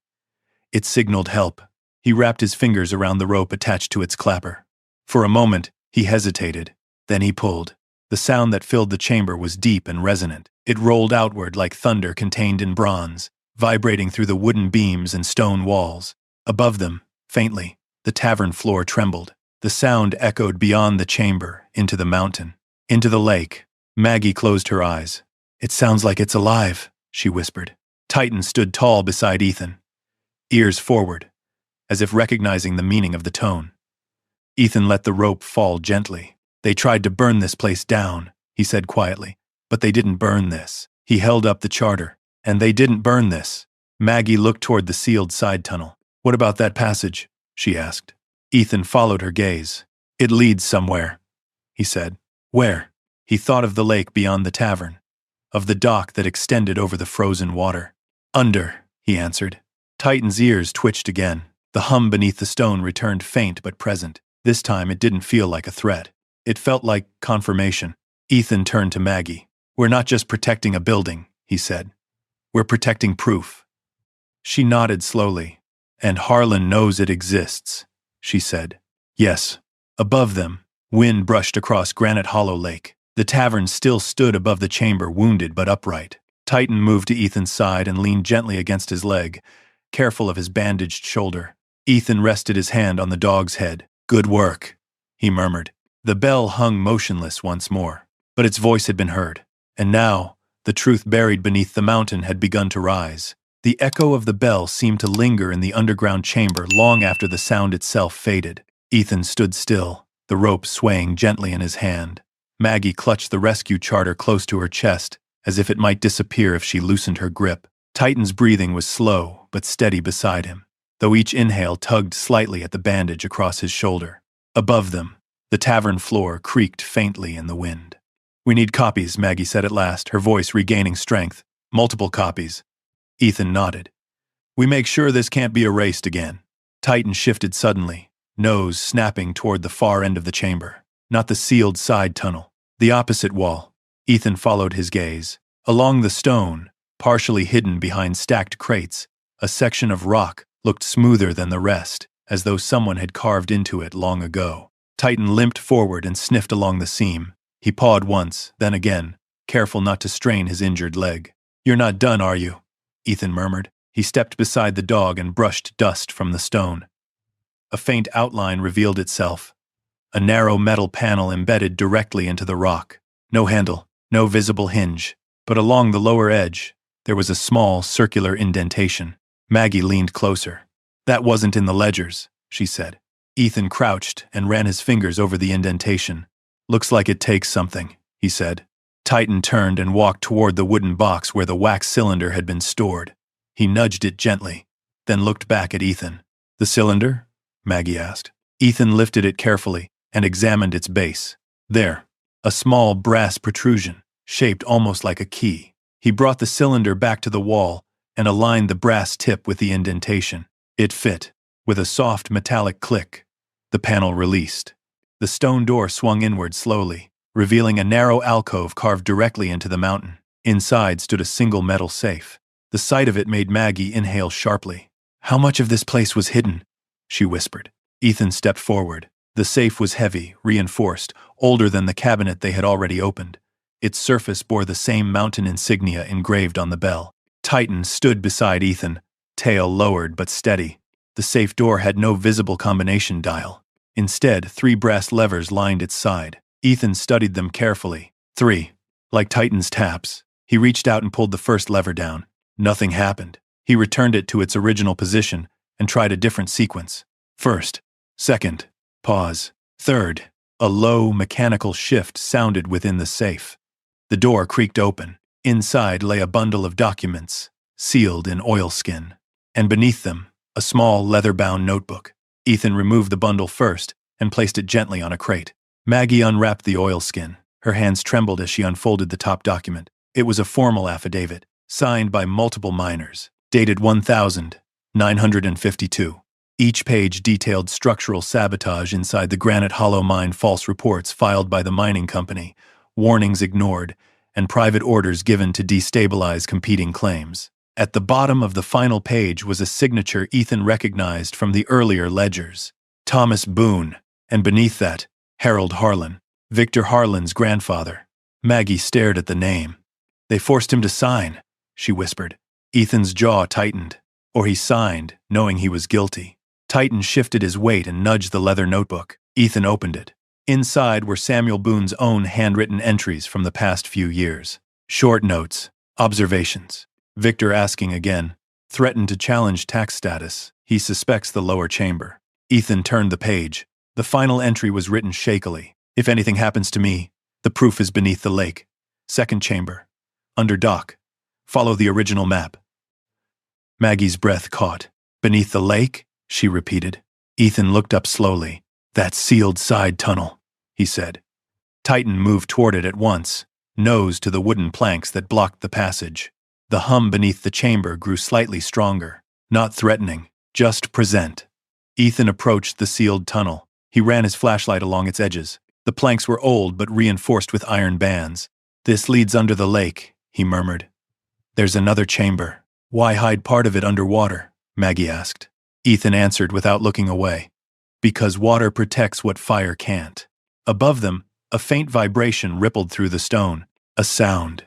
It signaled help. He wrapped his fingers around the rope attached to its clapper. For a moment, he hesitated. Then he pulled. The sound that filled the chamber was deep and resonant. It rolled outward like thunder contained in bronze, vibrating through the wooden beams and stone walls. Above them, faintly, the tavern floor trembled. The sound echoed beyond the chamber, into the mountain, into the lake. Maggie closed her eyes. It sounds like it's alive, she whispered. Titan stood tall beside Ethan, ears forward, as if recognizing the meaning of the tone. Ethan let the rope fall gently. They tried to burn this place down, he said quietly, but they didn't burn this. He held up the charter, and they didn't burn this. Maggie looked toward the sealed side tunnel. What about that passage? She asked. Ethan followed her gaze. It leads somewhere, he said. Where? He thought of the lake beyond the tavern, of the dock that extended over the frozen water. Under, he answered. Titan's ears twitched again. The hum beneath the stone returned faint but present. This time it didn't feel like a threat. It felt like confirmation. Ethan turned to Maggie. We're not just protecting a building, he said. We're protecting proof. She nodded slowly. And Harlan knows it exists, she said. Yes. Above them, wind brushed across Granite Hollow Lake. The tavern still stood above the chamber, wounded but upright. Titan moved to Ethan's side and leaned gently against his leg, careful of his bandaged shoulder. Ethan rested his hand on the dog's head. Good work, he murmured. The bell hung motionless once more, but its voice had been heard. And now, the truth buried beneath the mountain had begun to rise. The echo of the bell seemed to linger in the underground chamber long after the sound itself faded. Ethan stood still, the rope swaying gently in his hand. Maggie clutched the rescue charter close to her chest, as if it might disappear if she loosened her grip. Titan's breathing was slow but steady beside him, though each inhale tugged slightly at the bandage across his shoulder. Above them, the tavern floor creaked faintly in the wind. We need copies, Maggie said at last, her voice regaining strength. Multiple copies. Ethan nodded. We make sure this can't be erased again. Titan shifted suddenly, nose snapping toward the far end of the chamber. Not the sealed side tunnel. The opposite wall. Ethan followed his gaze. Along the stone, partially hidden behind stacked crates, a section of rock looked smoother than the rest, as though someone had carved into it long ago. Titan limped forward and sniffed along the seam. He pawed once, then again, careful not to strain his injured leg. You're not done, are you? Ethan murmured. He stepped beside the dog and brushed dust from the stone. A faint outline revealed itself. A narrow metal panel embedded directly into the rock. No handle, no visible hinge, but along the lower edge, there was a small, circular indentation. Maggie leaned closer. That wasn't in the ledgers, she said. Ethan crouched and ran his fingers over the indentation. Looks like it takes something, he said. Titan turned and walked toward the wooden box where the wax cylinder had been stored. He nudged it gently, then looked back at Ethan. The cylinder? Maggie asked. Ethan lifted it carefully and examined its base. There, a small brass protrusion, shaped almost like a key. He brought the cylinder back to the wall and aligned the brass tip with the indentation. It fit. With a soft metallic click, the panel released. The stone door swung inward slowly, revealing a narrow alcove carved directly into the mountain. Inside stood a single metal safe. The sight of it made Maggie inhale sharply. How much of this place was hidden? She whispered. Ethan stepped forward. The safe was heavy, reinforced, older than the cabinet they had already opened. Its surface bore the same mountain insignia engraved on the bell. Titan stood beside Ethan, tail lowered but steady. The safe door had no visible combination dial. Instead, 3 brass levers lined its side. Ethan studied them carefully. 3. Like Titan's taps. He reached out and pulled the first lever down. Nothing happened. He returned it to its original position and tried a different sequence. First. Second. Pause. Third. A low, mechanical shift sounded within the safe. The door creaked open. Inside lay a bundle of documents, sealed in oilskin. And beneath them, a small, leather-bound notebook. Ethan removed the bundle first and placed it gently on a crate. Maggie unwrapped the oilskin. Her hands trembled as she unfolded the top document. It was a formal affidavit, signed by multiple miners, dated 1952. Each page detailed structural sabotage inside the Granite Hollow mine, false reports filed by the mining company, warnings ignored, and private orders given to destabilize competing claims. At the bottom of the final page was a signature Ethan recognized from the earlier ledgers. Thomas Boone, and beneath that, Harold Harlan, Victor Harlan's grandfather. Maggie stared at the name. They forced him to sign, she whispered. Ethan's jaw tightened. Or he signed, knowing he was guilty. Titan shifted his weight and nudged the leather notebook. Ethan opened it. Inside were Samuel Boone's own handwritten entries from the past few years. Short notes, observations. Victor asking again, threatened to challenge tax status. He suspects the lower chamber. Ethan turned the page. The final entry was written shakily. If anything happens to me, the proof is beneath the lake. Second chamber. Under dock. Follow the original map. Maggie's breath caught. Beneath the lake? She repeated. Ethan looked up slowly. That sealed side tunnel, he said. Titan moved toward it at once, nose to the wooden planks that blocked the passage. The hum beneath the chamber grew slightly stronger. Not threatening, just present. Ethan approached the sealed tunnel. He ran his flashlight along its edges. The planks were old but reinforced with iron bands. This leads under the lake, he murmured. There's another chamber. Why hide part of it underwater? Maggie asked. Ethan answered without looking away. Because water protects what fire can't. Above them, a faint vibration rippled through the stone. A sound.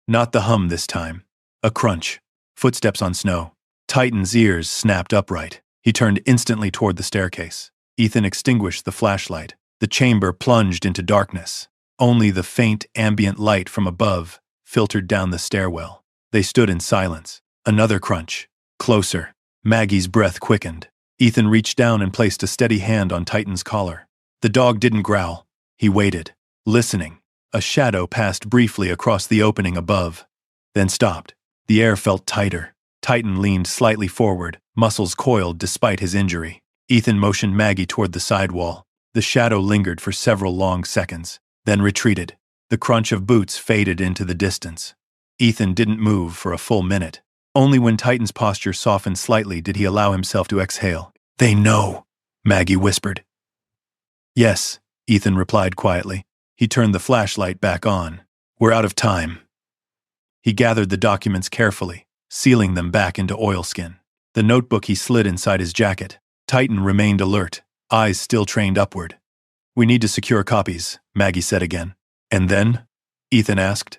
Not the hum this time. A crunch. Footsteps on snow. Titan's ears snapped upright. He turned instantly toward the staircase. Ethan extinguished the flashlight. The chamber plunged into darkness. Only the faint, ambient light from above filtered down the stairwell. They stood in silence. Another crunch. Closer. Maggie's breath quickened. Ethan reached down and placed a steady hand on Titan's collar. The dog didn't growl. He waited, listening. A shadow passed briefly across the opening above, then stopped. The air felt tighter. Titan leaned slightly forward, muscles coiled despite his injury. Ethan motioned Maggie toward the side wall. The shadow lingered for several long seconds, then retreated. The crunch of boots faded into the distance. Ethan didn't move for a full minute. Only when Titan's posture softened slightly did he allow himself to exhale. They know, Maggie whispered. Yes, Ethan replied quietly. He turned the flashlight back on. We're out of time. He gathered the documents carefully, sealing them back into oilskin. The notebook he slid inside his jacket. Titan remained alert, eyes still trained upward. We need to secure copies, Maggie said again. And then? Ethan asked.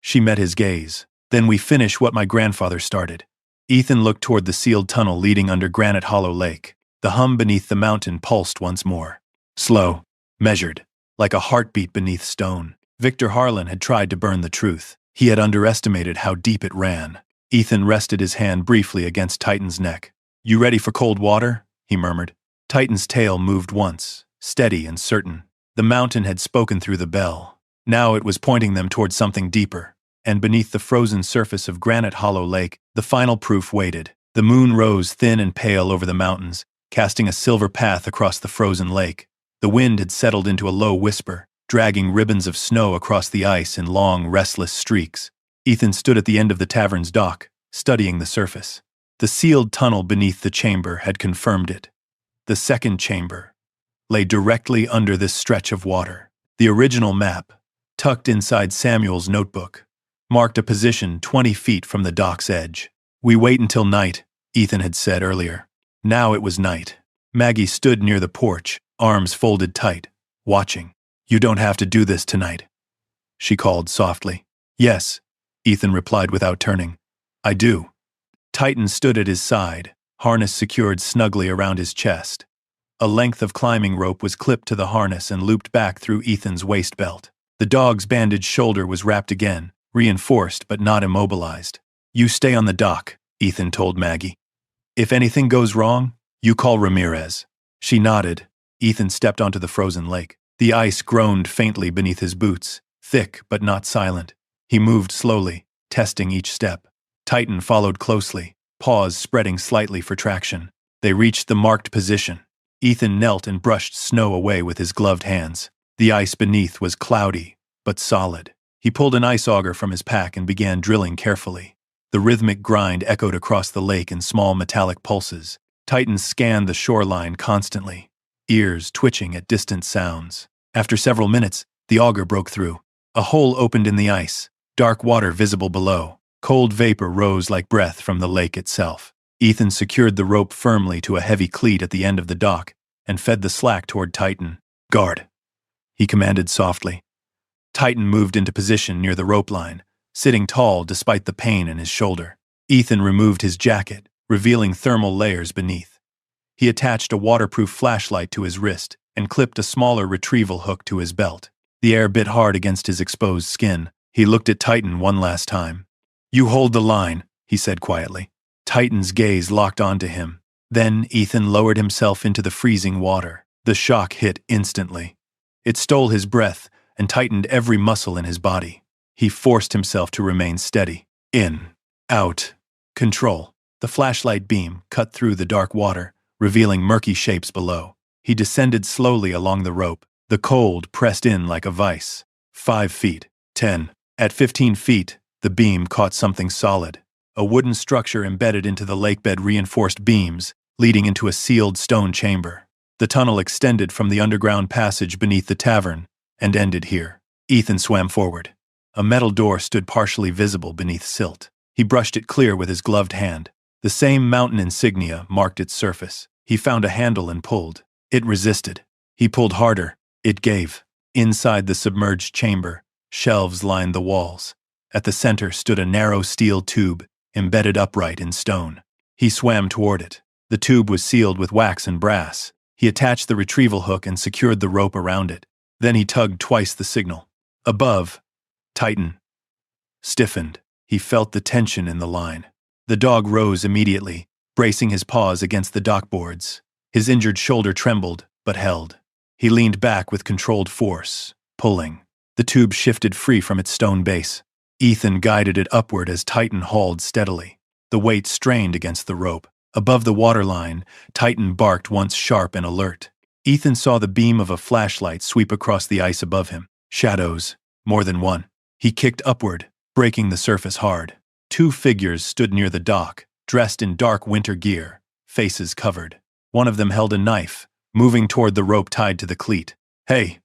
She met his gaze. Then we finish what my grandfather started. Ethan looked toward the sealed tunnel leading under Granite Hollow Lake. The hum beneath the mountain pulsed once more. Slow, measured, like a heartbeat beneath stone. Victor Harlan had tried to burn the truth. He had underestimated how deep it ran. Ethan rested his hand briefly against Titan's neck. You ready for cold water? He murmured. Titan's tail moved once, steady and certain. The mountain had spoken through the bell. Now it was pointing them toward something deeper. And beneath the frozen surface of Granite Hollow Lake, the final proof waited. The moon rose thin and pale over the mountains, casting a silver path across the frozen lake. The wind had settled into a low whisper, dragging ribbons of snow across the ice in long, restless streaks. Ethan stood at the end of the tavern's dock, studying the surface. The sealed tunnel beneath the chamber had confirmed it. The second chamber lay directly under this stretch of water. The original map, tucked inside Samuel's notebook, marked a position 20 feet from the dock's edge. We wait until night, Ethan had said earlier. Now it was night. Maggie stood near the porch, arms folded tight, watching. You don't have to do this tonight, she called softly. Yes, Ethan replied without turning. I do. Titan stood at his side, harness secured snugly around his chest. A length of climbing rope was clipped to the harness and looped back through Ethan's waist belt. The dog's bandaged shoulder was wrapped again, reinforced but not immobilized. You stay on the dock, Ethan told Maggie. If anything goes wrong, you call Ramirez. She nodded. Ethan stepped onto the frozen lake. The ice groaned faintly beneath his boots, thick but not silent. He moved slowly, testing each step. Titan followed closely, paws spreading slightly for traction. They reached the marked position. Ethan knelt and brushed snow away with his gloved hands. The ice beneath was cloudy, but solid. He pulled an ice auger from his pack and began drilling carefully. The rhythmic grind echoed across the lake in small metallic pulses. Titan scanned the shoreline constantly, ears twitching at distant sounds. After several minutes, the auger broke through. A hole opened in the ice, dark water visible below. Cold vapor rose like breath from the lake itself. Ethan secured the rope firmly to a heavy cleat at the end of the dock and fed the slack toward Titan. Guard, he commanded softly. Titan moved into position near the rope line, sitting tall despite the pain in his shoulder. Ethan removed his jacket, revealing thermal layers beneath. He attached a waterproof flashlight to his wrist and clipped a smaller retrieval hook to his belt. The air bit hard against his exposed skin. He looked at Titan one last time. You hold the line, he said quietly. Titan's gaze locked onto him. Then Ethan lowered himself into the freezing water. The shock hit instantly. It stole his breath and tightened every muscle in his body. He forced himself to remain steady. In, out, control. The flashlight beam cut through the dark water, revealing murky shapes below. He descended slowly along the rope. The cold pressed in like a vice. 5 feet, 10. At 15 feet, the beam caught something solid. A wooden structure embedded into the lakebed reinforced beams, leading into a sealed stone chamber. The tunnel extended from the underground passage beneath the tavern and ended here. Ethan swam forward. A metal door stood partially visible beneath silt. He brushed it clear with his gloved hand. The same mountain insignia marked its surface. He found a handle and pulled. It resisted. He pulled harder. It gave. Inside the submerged chamber, shelves lined the walls. At the center stood a narrow steel tube, embedded upright in stone. He swam toward it. The tube was sealed with wax and brass. He attached the retrieval hook and secured the rope around it. Then he tugged twice the signal. Above, Titan stiffened. He felt the tension in the line. The dog rose immediately, bracing his paws against the dockboards. His injured shoulder trembled, but held. He leaned back with controlled force, pulling. The tube shifted free from its stone base. Ethan guided it upward as Titan hauled steadily. The weight strained against the rope. Above the waterline, Titan barked once sharp and alert. Ethan saw the beam of a flashlight sweep across the ice above him. Shadows, more than one. He kicked upward, breaking the surface hard. Two figures stood near the dock, dressed in dark winter gear, faces covered. One of them held a knife, moving toward the rope tied to the cleat. "Hey!"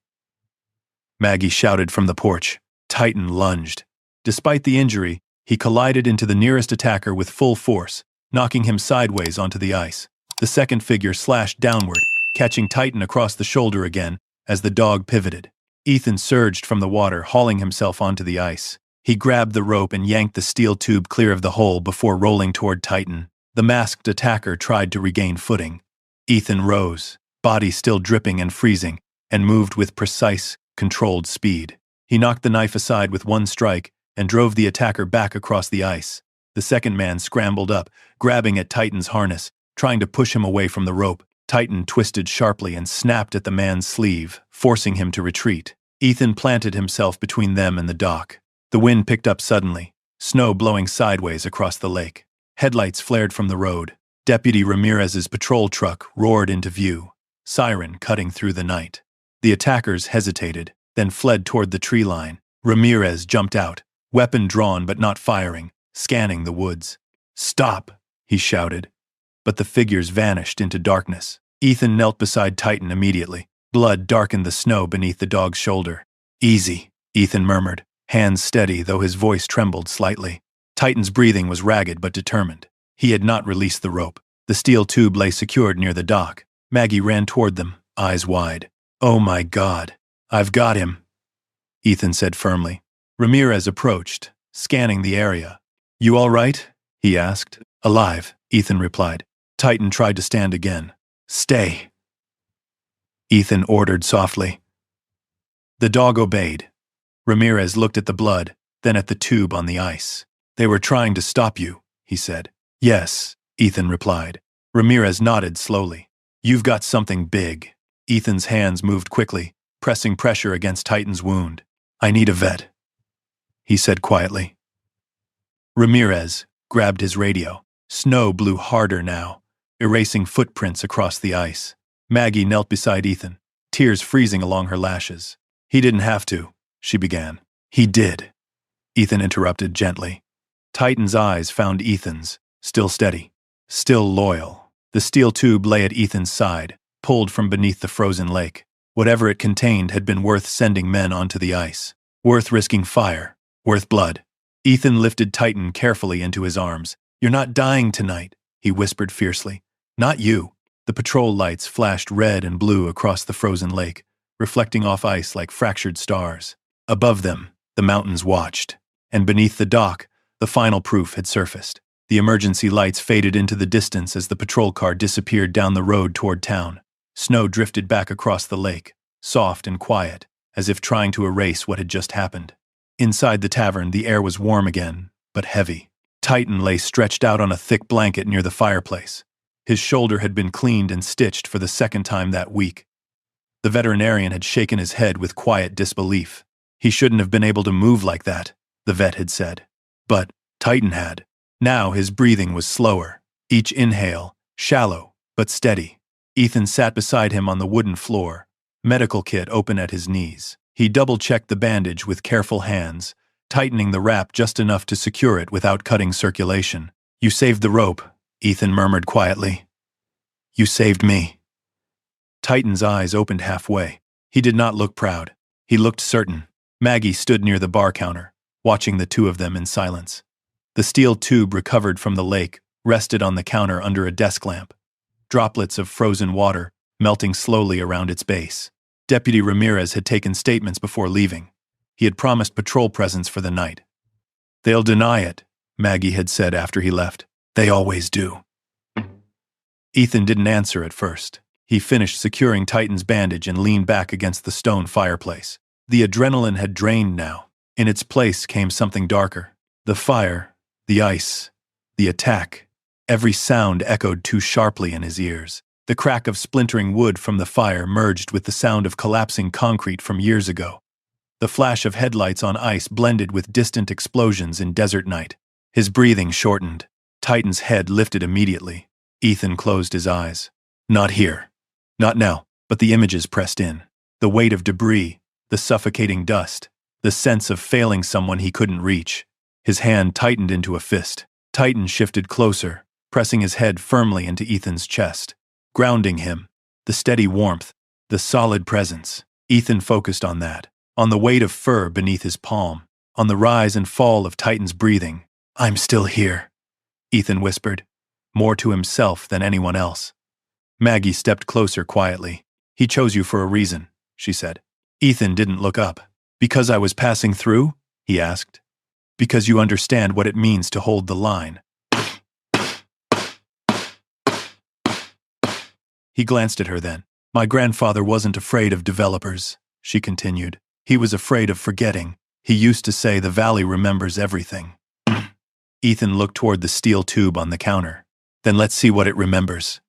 Maggie shouted from the porch. Titan lunged. Despite the injury, he collided into the nearest attacker with full force, knocking him sideways onto the ice. The second figure slashed downward, catching Titan across the shoulder again as the dog pivoted. Ethan surged from the water, hauling himself onto the ice. He grabbed the rope and yanked the steel tube clear of the hole before rolling toward Titan. The masked attacker tried to regain footing. Ethan rose, body still dripping and freezing, and moved with precise, controlled speed. He knocked the knife aside with one strike and drove the attacker back across the ice. The second man scrambled up, grabbing at Titan's harness, trying to push him away from the rope. Titan twisted sharply and snapped at the man's sleeve, forcing him to retreat. Ethan planted himself between them and the dock. The wind picked up suddenly, snow blowing sideways across the lake. Headlights flared from the road. Deputy Ramirez's patrol truck roared into view, siren cutting through the night. The attackers hesitated, then fled toward the tree line. Ramirez jumped out, weapon drawn but not firing, scanning the woods. "Stop!" he shouted. But the figures vanished into darkness. Ethan knelt beside Titan immediately. Blood darkened the snow beneath the dog's shoulder. "Easy," Ethan murmured, hands steady though his voice trembled slightly. Titan's breathing was ragged but determined. He had not released the rope. The steel tube lay secured near the dock. Maggie ran toward them, eyes wide. "Oh my God, I've got him," Ethan said firmly. Ramirez approached, scanning the area. "You all right?" he asked. "Alive," Ethan replied. Titan tried to stand again. "Stay," Ethan ordered softly. The dog obeyed. Ramirez looked at the blood, then at the tube on the ice. "They were trying to stop you," he said. "Yes," Ethan replied. Ramirez nodded slowly. "You've got something big." Ethan's hands moved quickly, pressing pressure against Titan's wound. "I need a vet," he said quietly. Ramirez grabbed his radio. Snow blew harder now, erasing footprints across the ice. Maggie knelt beside Ethan, tears freezing along her lashes. "He didn't have to," she began. "He did," Ethan interrupted gently. Titan's eyes found Ethan's, still steady, still loyal. The steel tube lay at Ethan's side, pulled from beneath the frozen lake. Whatever it contained had been worth sending men onto the ice, worth risking fire, worth blood. Ethan lifted Titan carefully into his arms. "You're not dying tonight," he whispered fiercely. "Not you." The patrol lights flashed red and blue across the frozen lake, reflecting off ice like fractured stars. Above them, the mountains watched. And beneath the dock, the final proof had surfaced. The emergency lights faded into the distance as the patrol car disappeared down the road toward town. Snow drifted back across the lake, soft and quiet, as if trying to erase what had just happened. Inside the tavern, the air was warm again, but heavy. Titan lay stretched out on a thick blanket near the fireplace. His shoulder had been cleaned and stitched for the second time that week. The veterinarian had shaken his head with quiet disbelief. He shouldn't have been able to move like that, the vet had said. But Titan had. Now his breathing was slower, each inhale, shallow, but steady. Ethan sat beside him on the wooden floor, medical kit open at his knees. He double-checked the bandage with careful hands, tightening the wrap just enough to secure it without cutting circulation. "You saved the rope," Ethan murmured quietly. "You saved me." Titan's eyes opened halfway. He did not look proud. He looked certain. Maggie stood near the bar counter, watching the two of them in silence. The steel tube recovered from the lake rested on the counter under a desk lamp. Droplets of frozen water melting slowly around its base. Deputy Ramirez had taken statements before leaving. He had promised patrol presence for the night. "They'll deny it," Maggie had said after he left. "They always do." Ethan didn't answer at first. He finished securing Titan's bandage and leaned back against the stone fireplace. The adrenaline had drained now. In its place came something darker. The fire, the ice, the attack. Every sound echoed too sharply in his ears. The crack of splintering wood from the fire merged with the sound of collapsing concrete from years ago. The flash of headlights on ice blended with distant explosions in desert night. His breathing shortened. Titan's head lifted immediately. Ethan closed his eyes. Not here. Not now. But the images pressed in. The weight of debris, the suffocating dust, the sense of failing someone he couldn't reach. His hand tightened into a fist. Titan shifted closer, pressing his head firmly into Ethan's chest, grounding him. The steady warmth, the solid presence. Ethan focused on that, on the weight of fur beneath his palm, on the rise and fall of Titan's breathing. "I'm still here," Ethan whispered, more to himself than anyone else. Maggie stepped closer quietly. "He chose you for a reason," she said. Ethan didn't look up. "Because I was passing through?" he asked. "Because you understand what it means to hold the line." He glanced at her then. "My grandfather wasn't afraid of developers," she continued. "He was afraid of forgetting. He used to say the valley remembers everything." Ethan looked toward the steel tube on the counter. "Then let's see what it remembers."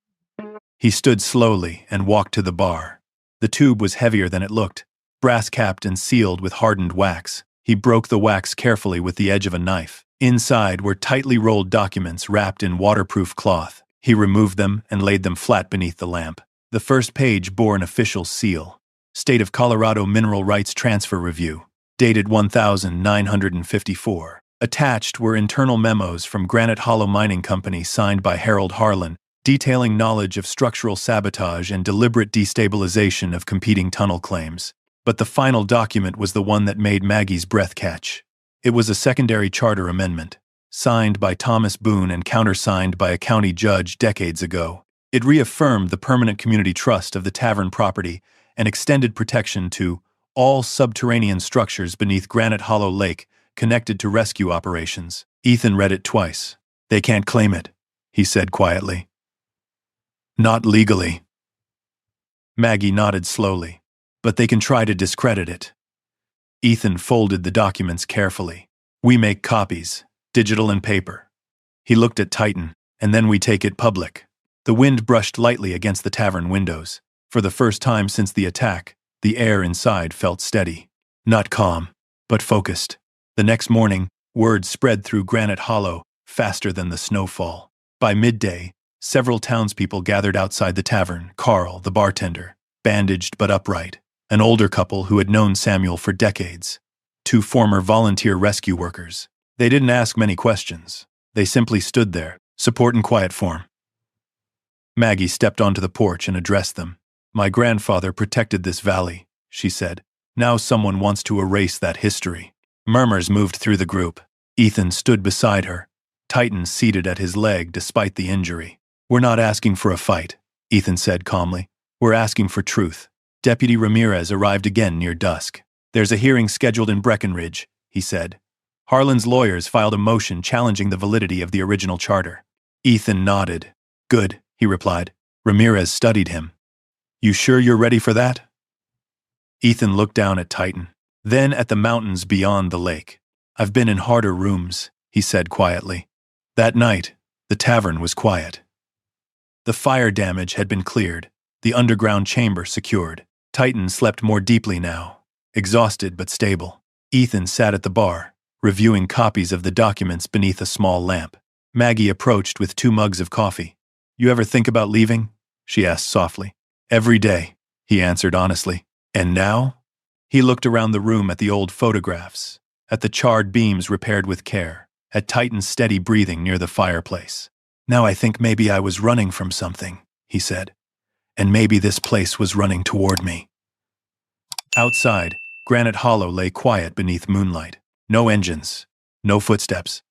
He stood slowly and walked to the bar. The tube was heavier than it looked, brass-capped and sealed with hardened wax. He broke the wax carefully with the edge of a knife. Inside were tightly rolled documents wrapped in waterproof cloth. He removed them and laid them flat beneath the lamp. The first page bore an official seal. State of Colorado Mineral Rights Transfer Review, dated 1954. Attached were internal memos from Granite Hollow Mining Company signed by Harold Harlan, detailing knowledge of structural sabotage and deliberate destabilization of competing tunnel claims. But the final document was the one that made Maggie's breath catch. It was a secondary charter amendment, signed by Thomas Boone and countersigned by a county judge decades ago. It reaffirmed the permanent community trust of the Tavern property and extended protection to all subterranean structures beneath Granite Hollow Lake connected to rescue operations. Ethan read it twice. "They can't claim it," he said quietly. "Not legally." Maggie nodded slowly. "But they can try to discredit it." Ethan folded the documents carefully. "We make copies, digital and paper." He looked at Titan, "And then we take it public." The wind brushed lightly against the tavern windows. For the first time since the attack, the air inside felt steady. Not calm, but focused. The next morning, word spread through Granite Hollow faster than the snowfall. By midday, several townspeople gathered outside the tavern. Carl, the bartender, bandaged but upright. An older couple who had known Samuel for decades. 2 former volunteer rescue workers. They didn't ask many questions. They simply stood there, support in quiet form. Maggie stepped onto the porch and addressed them. "My grandfather protected this valley," she said. "Now someone wants to erase that history." Murmurs moved through the group. Ethan stood beside her, Titan seated at his leg despite the injury. "We're not asking for a fight," Ethan said calmly. "We're asking for truth." Deputy Ramirez arrived again near dusk. "There's a hearing scheduled in Breckenridge," he said. Harlan's lawyers filed a motion challenging the validity of the original charter. Ethan nodded. "Good," he replied. Ramirez studied him. "You sure you're ready for that?" Ethan looked down at Titan, then at the mountains beyond the lake. "I've been in harder rooms," he said quietly. That night, the tavern was quiet. The fire damage had been cleared, the underground chamber secured. Titan slept more deeply now, exhausted but stable. Ethan sat at the bar, reviewing copies of the documents beneath a small lamp. Maggie approached with 2 mugs of coffee. "You ever think about leaving?" she asked softly. "Every day," he answered honestly. "And now?" He looked around the room at the old photographs, at the charred beams repaired with care, at Titan's steady breathing near the fireplace. "Now I think maybe I was running from something," he said. "And maybe this place was running toward me." Outside, Granite Hollow lay quiet beneath moonlight. No engines, no footsteps,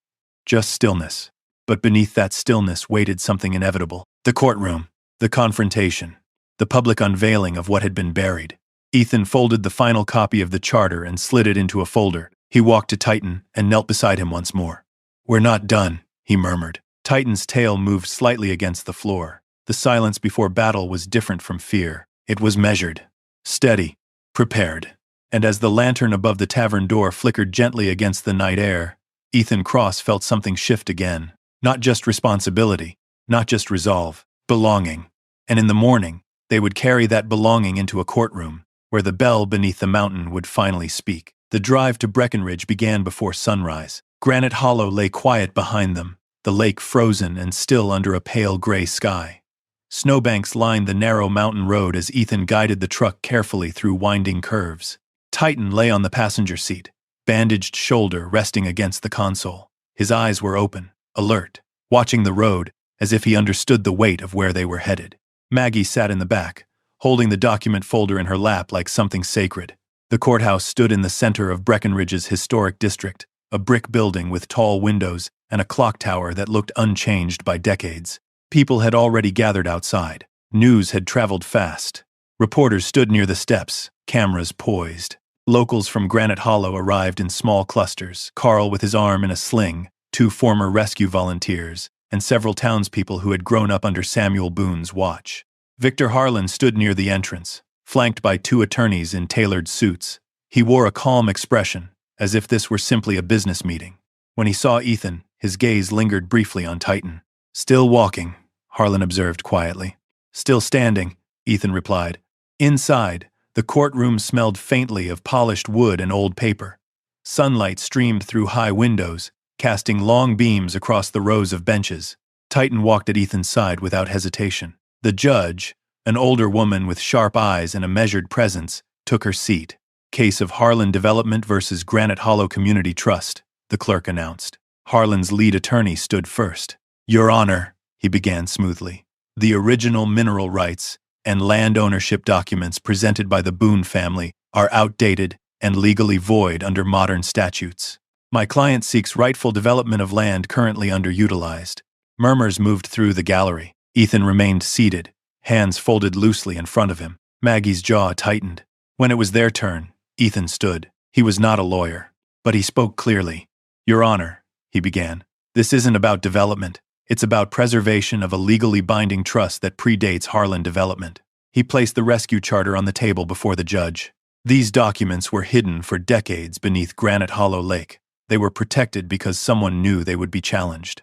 just stillness. But beneath that stillness waited something inevitable. The courtroom, the confrontation, the public unveiling of what had been buried. Ethan folded the final copy of the charter and slid it into a folder. He walked to Titan and knelt beside him once more. "We're not done," he murmured. Titan's tail moved slightly against the floor. The silence before battle was different from fear. It was measured, steady, prepared. And as the lantern above the tavern door flickered gently against the night air, Ethan Cross felt something shift again. Not just responsibility, not just resolve, belonging. And in the morning, they would carry that belonging into a courtroom, where the bell beneath the mountain would finally speak. The drive to Breckenridge began before sunrise. Granite Hollow lay quiet behind them, the lake frozen and still under a pale gray sky. Snowbanks lined the narrow mountain road as Ethan guided the truck carefully through winding curves. Titan lay on the passenger seat, bandaged shoulder resting against the console. His eyes were open, alert, watching the road as if he understood the weight of where they were headed. Maggie sat in the back, holding the document folder in her lap like something sacred. The courthouse stood in the center of Breckenridge's historic district, a brick building with tall windows and a clock tower that looked unchanged by decades. People had already gathered outside. News had traveled fast. Reporters stood near the steps, cameras poised. Locals from Granite Hollow arrived in small clusters, Carl with his arm in a sling, 2 former rescue volunteers, and several townspeople who had grown up under Samuel Boone's watch. Victor Harlan stood near the entrance, flanked by 2 attorneys in tailored suits. He wore a calm expression, as if this were simply a business meeting. When he saw Ethan, his gaze lingered briefly on Titan. "Still walking," Harlan observed quietly. "Still standing," Ethan replied. Inside, the courtroom smelled faintly of polished wood and old paper. Sunlight streamed through high windows, casting long beams across the rows of benches. Titan walked at Ethan's side without hesitation. The judge, an older woman with sharp eyes and a measured presence, took her seat. "Case of Harlan Development versus Granite Hollow Community Trust," the clerk announced. Harlan's lead attorney stood first. "Your Honor," he began smoothly, "the original mineral rights and land ownership documents presented by the Boone family are outdated and legally void under modern statutes. My client seeks rightful development of land currently underutilized." Murmurs moved through the gallery. Ethan remained seated, hands folded loosely in front of him. Maggie's jaw tightened. When it was their turn, Ethan stood. He was not a lawyer, but he spoke clearly. "Your Honor," he began, "this isn't about development. It's about preservation of a legally binding trust that predates Harlan Development." He placed the rescue charter on the table before the judge. These documents were hidden for decades beneath Granite Hollow Lake. They were protected because someone knew they would be challenged.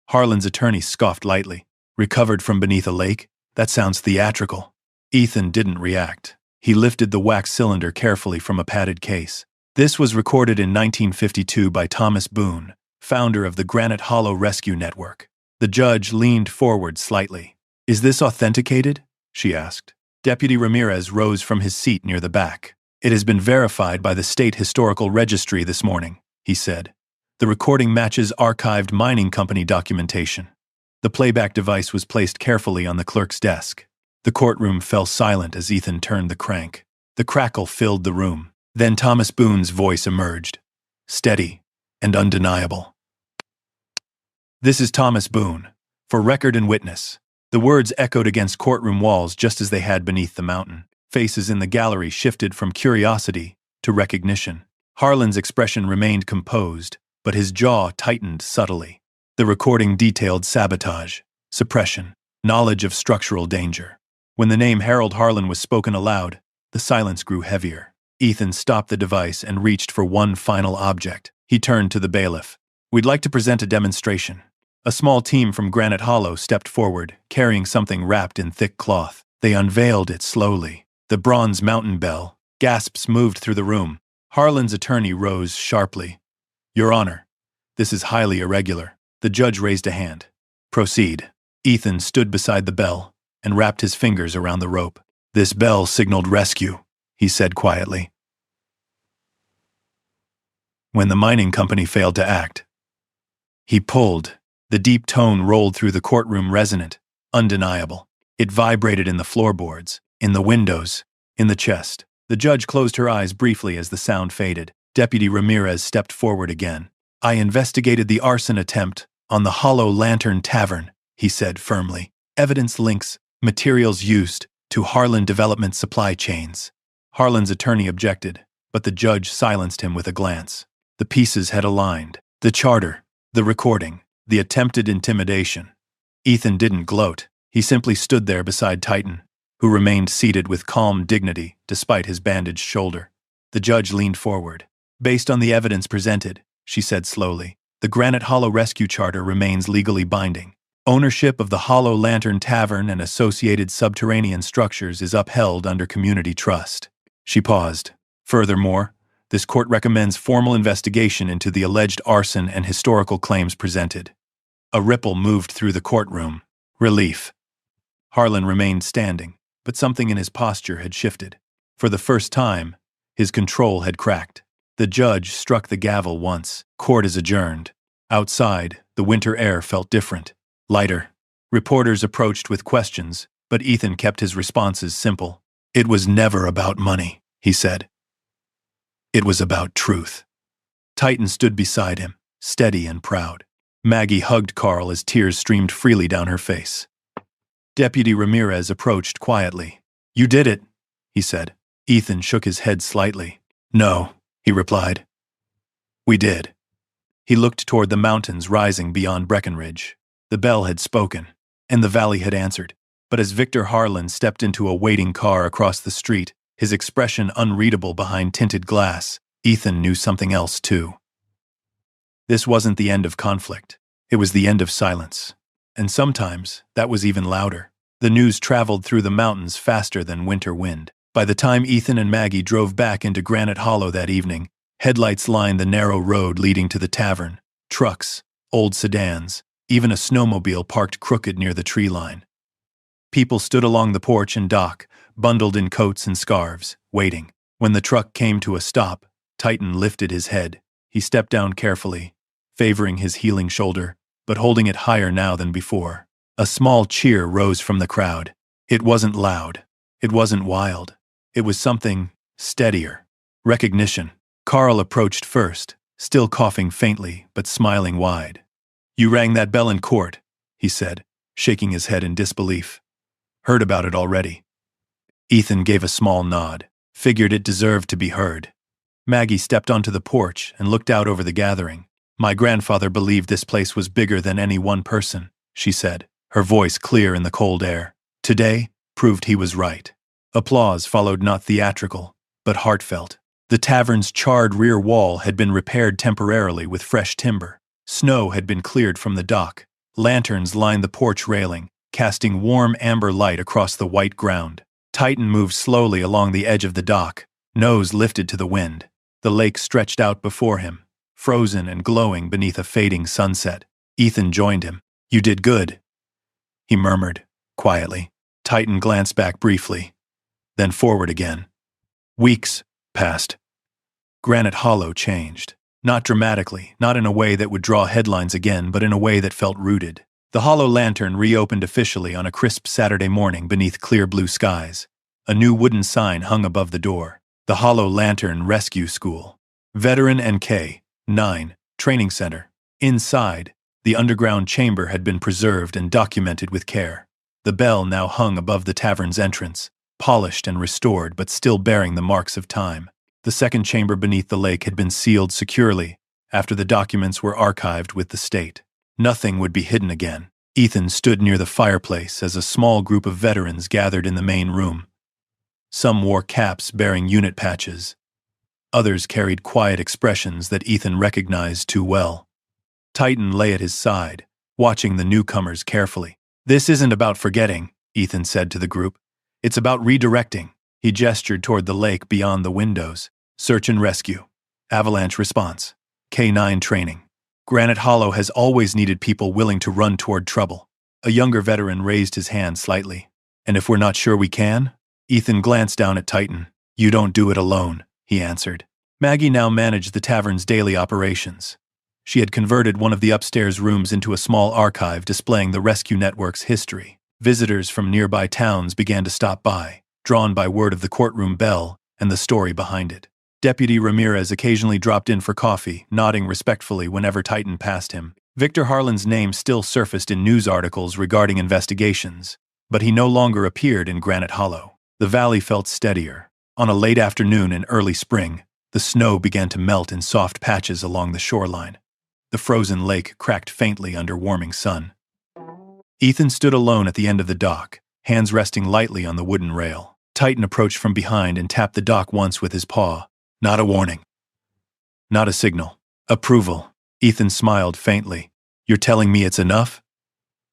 Harlan's attorney scoffed lightly. "Recovered from beneath a lake? That sounds theatrical." Ethan didn't react. He lifted the wax cylinder carefully from a padded case. "This was recorded in 1952 by Thomas Boone, founder of the Granite Hollow Rescue Network." The judge leaned forward slightly. "Is this authenticated?" she asked. Deputy Ramirez rose from his seat near the back. "It has been verified by the State Historical Registry this morning," he said. "The recording matches archived mining company documentation." The playback device was placed carefully on the clerk's desk. The courtroom fell silent as Ethan turned the crank. The crackle filled the room. Then Thomas Boone's voice emerged, steady and undeniable. "This is Thomas Boone, for record and witness." The words echoed against courtroom walls just as they had beneath the mountain. Faces in the gallery shifted from curiosity to recognition. Harlan's expression remained composed, but his jaw tightened subtly. The recording detailed sabotage, suppression, knowledge of structural danger. When the name Harold Harlan was spoken aloud, the silence grew heavier. Ethan stopped the device and reached for one final object. He turned to the bailiff. "We'd like to present a demonstration." A small team from Granite Hollow stepped forward, carrying something wrapped in thick cloth. They unveiled it slowly. The bronze mountain bell. Gasps moved through the room. Harlan's attorney rose sharply. "Your Honor, this is highly irregular." The judge raised a hand. "Proceed." Ethan stood beside the bell and wrapped his fingers around the rope. "This bell signaled rescue," he said quietly. "When the mining company failed to act." He pulled. The deep tone rolled through the courtroom resonant, undeniable. It vibrated in the floorboards, in the windows, in the chest. The judge closed her eyes briefly as the sound faded. Deputy Ramirez stepped forward again. I investigated the arson attempt on the Hollow Lantern Tavern, he said firmly. Evidence links materials used to Harlan development supply chains. Harlan's attorney objected, but the judge silenced him with a glance. The pieces had aligned. The charter, the recording, the attempted intimidation. Ethan didn't gloat. He simply stood there beside Titan, who remained seated with calm dignity despite his bandaged shoulder. The judge leaned forward. Based on the evidence presented, she said slowly, the Granite Hollow Rescue Charter remains legally binding. Ownership of the Hollow Lantern Tavern and associated subterranean structures is upheld under community trust. She paused. Furthermore, this court recommends formal investigation into the alleged arson and historical claims presented. A ripple moved through the courtroom. Relief. Harlan remained standing, but something in his posture had shifted. For the first time, his control had cracked. The judge struck the gavel once. Court is adjourned. Outside, the winter air felt different, lighter. Reporters approached with questions, but Ethan kept his responses simple. It was never about money, he said. It was about truth. Titan stood beside him, steady and proud. Maggie hugged Carl as tears streamed freely down her face. Deputy Ramirez approached quietly. You did it, he said. Ethan shook his head slightly. No, he replied. We did. He looked toward the mountains rising beyond Breckenridge. The bell had spoken, and the valley had answered. But as Victor Harlan stepped into a waiting car across the street, his expression unreadable behind tinted glass, Ethan knew something else too. This wasn't the end of conflict. It was the end of silence. And sometimes, that was even louder. The news traveled through the mountains faster than winter wind. By the time Ethan and Maggie drove back into Granite Hollow that evening, headlights lined the narrow road leading to the tavern. Trucks, old sedans, even a snowmobile parked crooked near the tree line. People stood along the porch and dock, bundled in coats and scarves, waiting. When the truck came to a stop, Titan lifted his head. He stepped down carefully, favoring his healing shoulder, but holding it higher now than before. A small cheer rose from the crowd. It wasn't loud. It wasn't wild. It was something steadier. Recognition. Carl approached first, still coughing faintly but smiling wide. You rang that bell in court, he said, shaking his head in disbelief. Heard about it already. Ethan gave a small nod, figured it deserved to be heard. Maggie stepped onto the porch and looked out over the gathering. My grandfather believed this place was bigger than any one person, she said, her voice clear in the cold air. Today proved he was right. Applause followed, not theatrical, but heartfelt. The tavern's charred rear wall had been repaired temporarily with fresh timber. Snow had been cleared from the dock. Lanterns lined the porch railing, casting warm amber light across the white ground. Titan moved slowly along the edge of the dock, nose lifted to the wind. The lake stretched out before him, frozen and glowing beneath a fading sunset. Ethan joined him. You did good, he murmured, quietly. Titan glanced back briefly, then forward again. Weeks passed. Granite Hollow changed. Not dramatically, not in a way that would draw headlines again, but in a way that felt rooted. The Hollow Lantern reopened officially on a crisp Saturday morning beneath clear blue skies. A new wooden sign hung above the door. The Hollow Lantern Rescue School. Veteran NK-9 Training Center. Inside, the underground chamber had been preserved and documented with care. The bell now hung above the tavern's entrance, polished and restored but still bearing the marks of time. The second chamber beneath the lake had been sealed securely after the documents were archived with the state. Nothing would be hidden again. Ethan stood near the fireplace as a small group of veterans gathered in the main room. Some wore caps bearing unit patches. Others carried quiet expressions that Ethan recognized too well. Titan lay at his side, watching the newcomers carefully. This isn't about forgetting, Ethan said to the group. It's about redirecting. He gestured toward the lake beyond the windows. Search and rescue. Avalanche response. K-9 training. Granite Hollow has always needed people willing to run toward trouble. A younger veteran raised his hand slightly. And if we're not sure we can? Ethan glanced down at Titan. You don't do it alone, he answered. Maggie now managed the tavern's daily operations. She had converted one of the upstairs rooms into a small archive displaying the rescue network's history. Visitors from nearby towns began to stop by, drawn by word of the courtroom bell and the story behind it. Deputy Ramirez occasionally dropped in for coffee, nodding respectfully whenever Titan passed him. Victor Harlan's name still surfaced in news articles regarding investigations, but he no longer appeared in Granite Hollow. The valley felt steadier. On a late afternoon in early spring, the snow began to melt in soft patches along the shoreline. The frozen lake cracked faintly under warming sun. Ethan stood alone at the end of the dock, hands resting lightly on the wooden rail. Titan approached from behind and tapped the dock once with his paw. Not a warning. Not a signal. Approval. Ethan smiled faintly. You're telling me it's enough?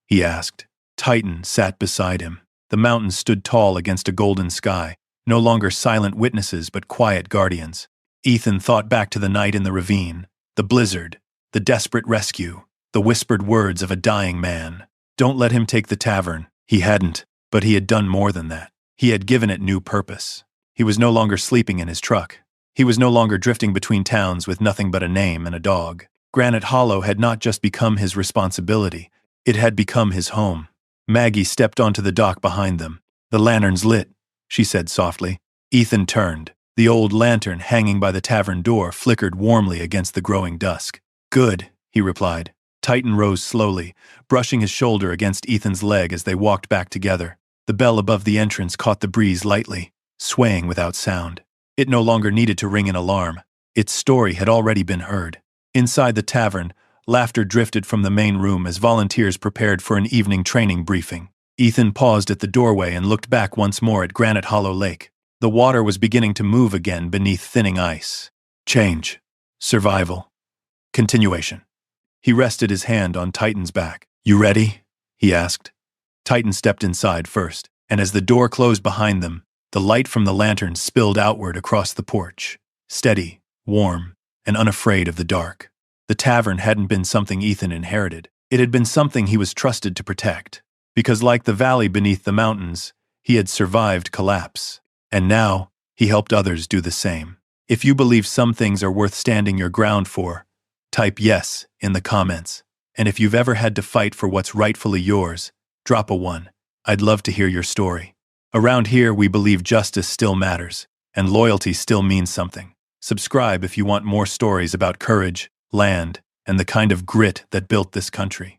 He asked. Titan sat beside him. The mountains stood tall against a golden sky, no longer silent witnesses but quiet guardians. Ethan thought back to the night in the ravine, the blizzard, the desperate rescue, the whispered words of a dying man. Don't let him take the tavern. He hadn't, but he had done more than that. He had given it new purpose. He was no longer sleeping in his truck. He was no longer drifting between towns with nothing but a name and a dog. Granite Hollow had not just become his responsibility, it had become his home. Maggie stepped onto the dock behind them. The lantern's lit, she said softly. Ethan turned. The old lantern hanging by the tavern door flickered warmly against the growing dusk. Good, he replied. Titan rose slowly, brushing his shoulder against Ethan's leg as they walked back together. The bell above the entrance caught the breeze lightly, swaying without sound. It no longer needed to ring an alarm. Its story had already been heard. Inside the tavern, laughter drifted from the main room as volunteers prepared for an evening training briefing. Ethan paused at the doorway and looked back once more at Granite Hollow Lake. The water was beginning to move again beneath thinning ice. Change. Survival. Continuation. He rested his hand on Titan's back. You ready? He asked. Titan stepped inside first, and as the door closed behind them, the light from the lantern spilled outward across the porch, steady, warm, and unafraid of the dark. The tavern hadn't been something Ethan inherited. It had been something he was trusted to protect, because like the valley beneath the mountains, he had survived collapse. And now, he helped others do the same. If you believe some things are worth standing your ground for, type yes in the comments. And if you've ever had to fight for what's rightfully yours, drop a 1. I'd love to hear your story. Around here, we believe justice still matters, and loyalty still means something. Subscribe if you want more stories about courage, land, and the kind of grit that built this country.